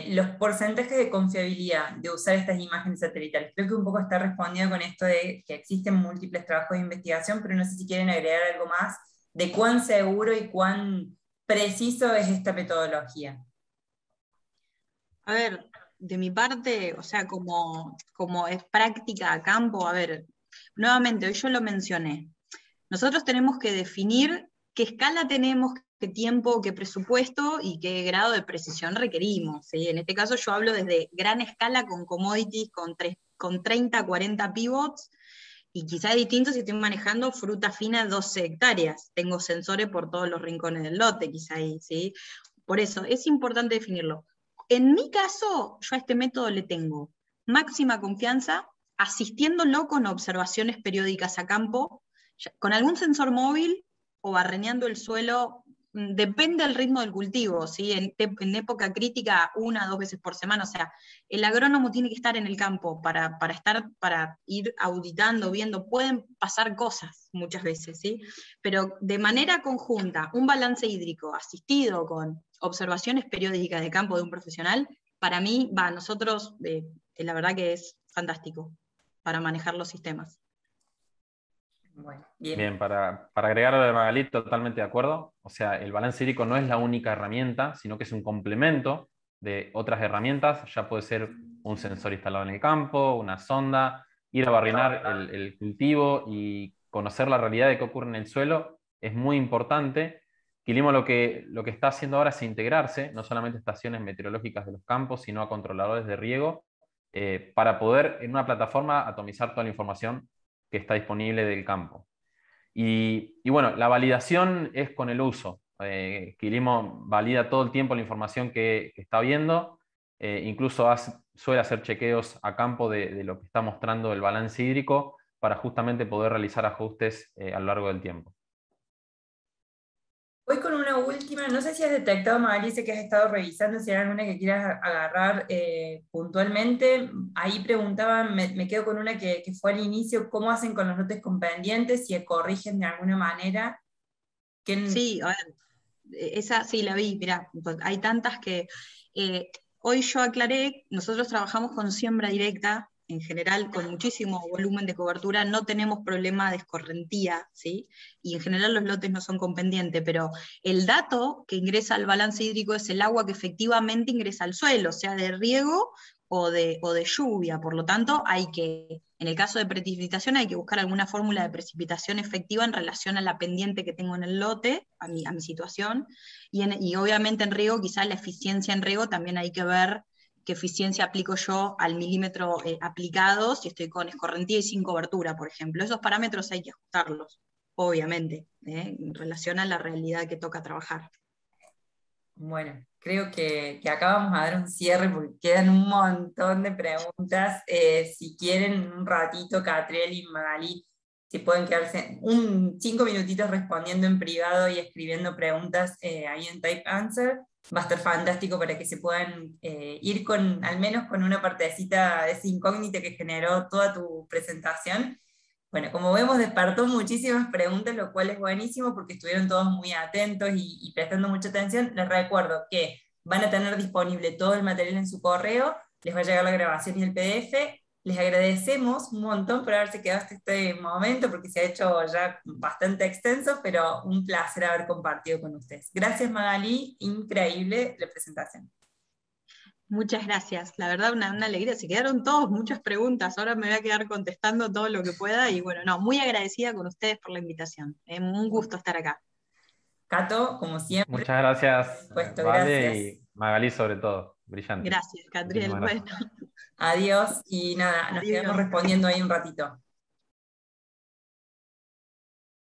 A: Los porcentajes de confiabilidad de usar estas imágenes satelitales, creo que un poco está respondido con esto de que existen múltiples trabajos de investigación, pero no sé si quieren agregar algo más de cuán seguro y cuán preciso es esta metodología.
B: A ver, de mi parte, o sea, como es práctica a campo, a ver, nuevamente, hoy yo lo mencioné. Nosotros tenemos que definir qué escala tenemos, qué tiempo, qué presupuesto y qué grado de precisión requerimos, ¿sí? En este caso yo hablo desde gran escala con commodities, con 30, 40 pivots, y quizás es distinto si estoy manejando fruta fina 12 hectáreas. Tengo sensores por todos los rincones del lote, quizá ahí, ¿sí? Por eso, es importante definirlo. En mi caso, yo a este método le tengo máxima confianza, asistiéndolo con observaciones periódicas a campo, con algún sensor móvil o barreneando el suelo, depende del ritmo del cultivo, ¿sí? En época crítica, 1 o 2 veces por semana, o sea, el agrónomo tiene que estar en el campo para ir auditando, viendo, pueden pasar cosas muchas veces, ¿sí? Pero de manera conjunta, un balance hídrico asistido con observaciones periódicas de campo de un profesional, para mí, nosotros, la verdad que es fantástico para manejar los sistemas.
A: Bueno, bien.
C: Bien, para agregar lo de Magalí, totalmente de acuerdo. O sea, el balance hídrico no es la única herramienta, sino que es un complemento de otras herramientas. Ya puede ser un sensor instalado en el campo, una sonda, ir a barrenar el cultivo y conocer la realidad de qué ocurre en el suelo es muy importante. Quilimo lo que está haciendo ahora es integrarse, no solamente a estaciones meteorológicas de los campos, sino a controladores de riego, para poder en una plataforma atomizar toda la información que está disponible del campo. Y bueno, la validación es con el uso. Quilimo valida todo el tiempo la información que está viendo, incluso suele hacer chequeos a campo de lo que está mostrando el balance hídrico para justamente poder realizar ajustes a lo largo del tiempo.
A: Voy con una última, no sé si has detectado, Magali, sé que has estado revisando, si hay alguna que quieras agarrar puntualmente. Ahí preguntaban, me quedo con una que fue al inicio, ¿cómo hacen con los lotes con pendientes? Si corrigen de alguna manera.
B: Sí, a ver, esa sí la vi, mirá, hay tantas que hoy yo aclaré, nosotros trabajamos con siembra directa, en general con muchísimo volumen de cobertura, no tenemos problema de escorrentía, ¿sí? Y en general los lotes no son con pendiente, pero el dato que ingresa al balance hídrico es el agua que efectivamente ingresa al suelo, sea de riego o de lluvia, por lo tanto en el caso de precipitación hay que buscar alguna fórmula de precipitación efectiva en relación a la pendiente que tengo en el lote, a mi situación, y obviamente en riego quizás la eficiencia en riego también hay que ver qué eficiencia aplico yo al milímetro aplicado, si estoy con escorrentía y sin cobertura, por ejemplo. Esos parámetros hay que ajustarlos, obviamente, en relación a la realidad que toca trabajar.
A: Bueno, creo que acá vamos a dar un cierre porque quedan un montón de preguntas. Si quieren un ratito, Catriel y Magali, si pueden quedarse 5 minutitos respondiendo en privado y escribiendo preguntas ahí en Type Answer, va a estar fantástico para que se puedan ir al menos con una partecita de esa incógnita que generó toda tu presentación. Bueno, como vemos, despertó muchísimas preguntas, lo cual es buenísimo porque estuvieron todos muy atentos y prestando mucha atención. Les recuerdo que van a tener disponible todo el material en su correo, les va a llegar la grabación y el PDF. Les agradecemos un montón por haberse quedado hasta este momento porque se ha hecho ya bastante extenso, pero un placer haber compartido con ustedes. Gracias, Magali, increíble la presentación.
B: Muchas gracias, la verdad una alegría, se quedaron todos muchas preguntas, ahora me voy a quedar contestando todo lo que pueda y bueno, no, muy agradecida con ustedes por la invitación, es un gusto estar acá.
A: Cato, como siempre.
C: Muchas gracias,
A: Puesto,
C: Vale,
A: gracias.
C: y Magalí sobre todo, brillante.
B: Gracias, Catriel,
C: Muchísimas gracias.
B: bueno.
A: Adiós y nada, nos quedamos
B: Adiós.
A: respondiendo ahí un ratito.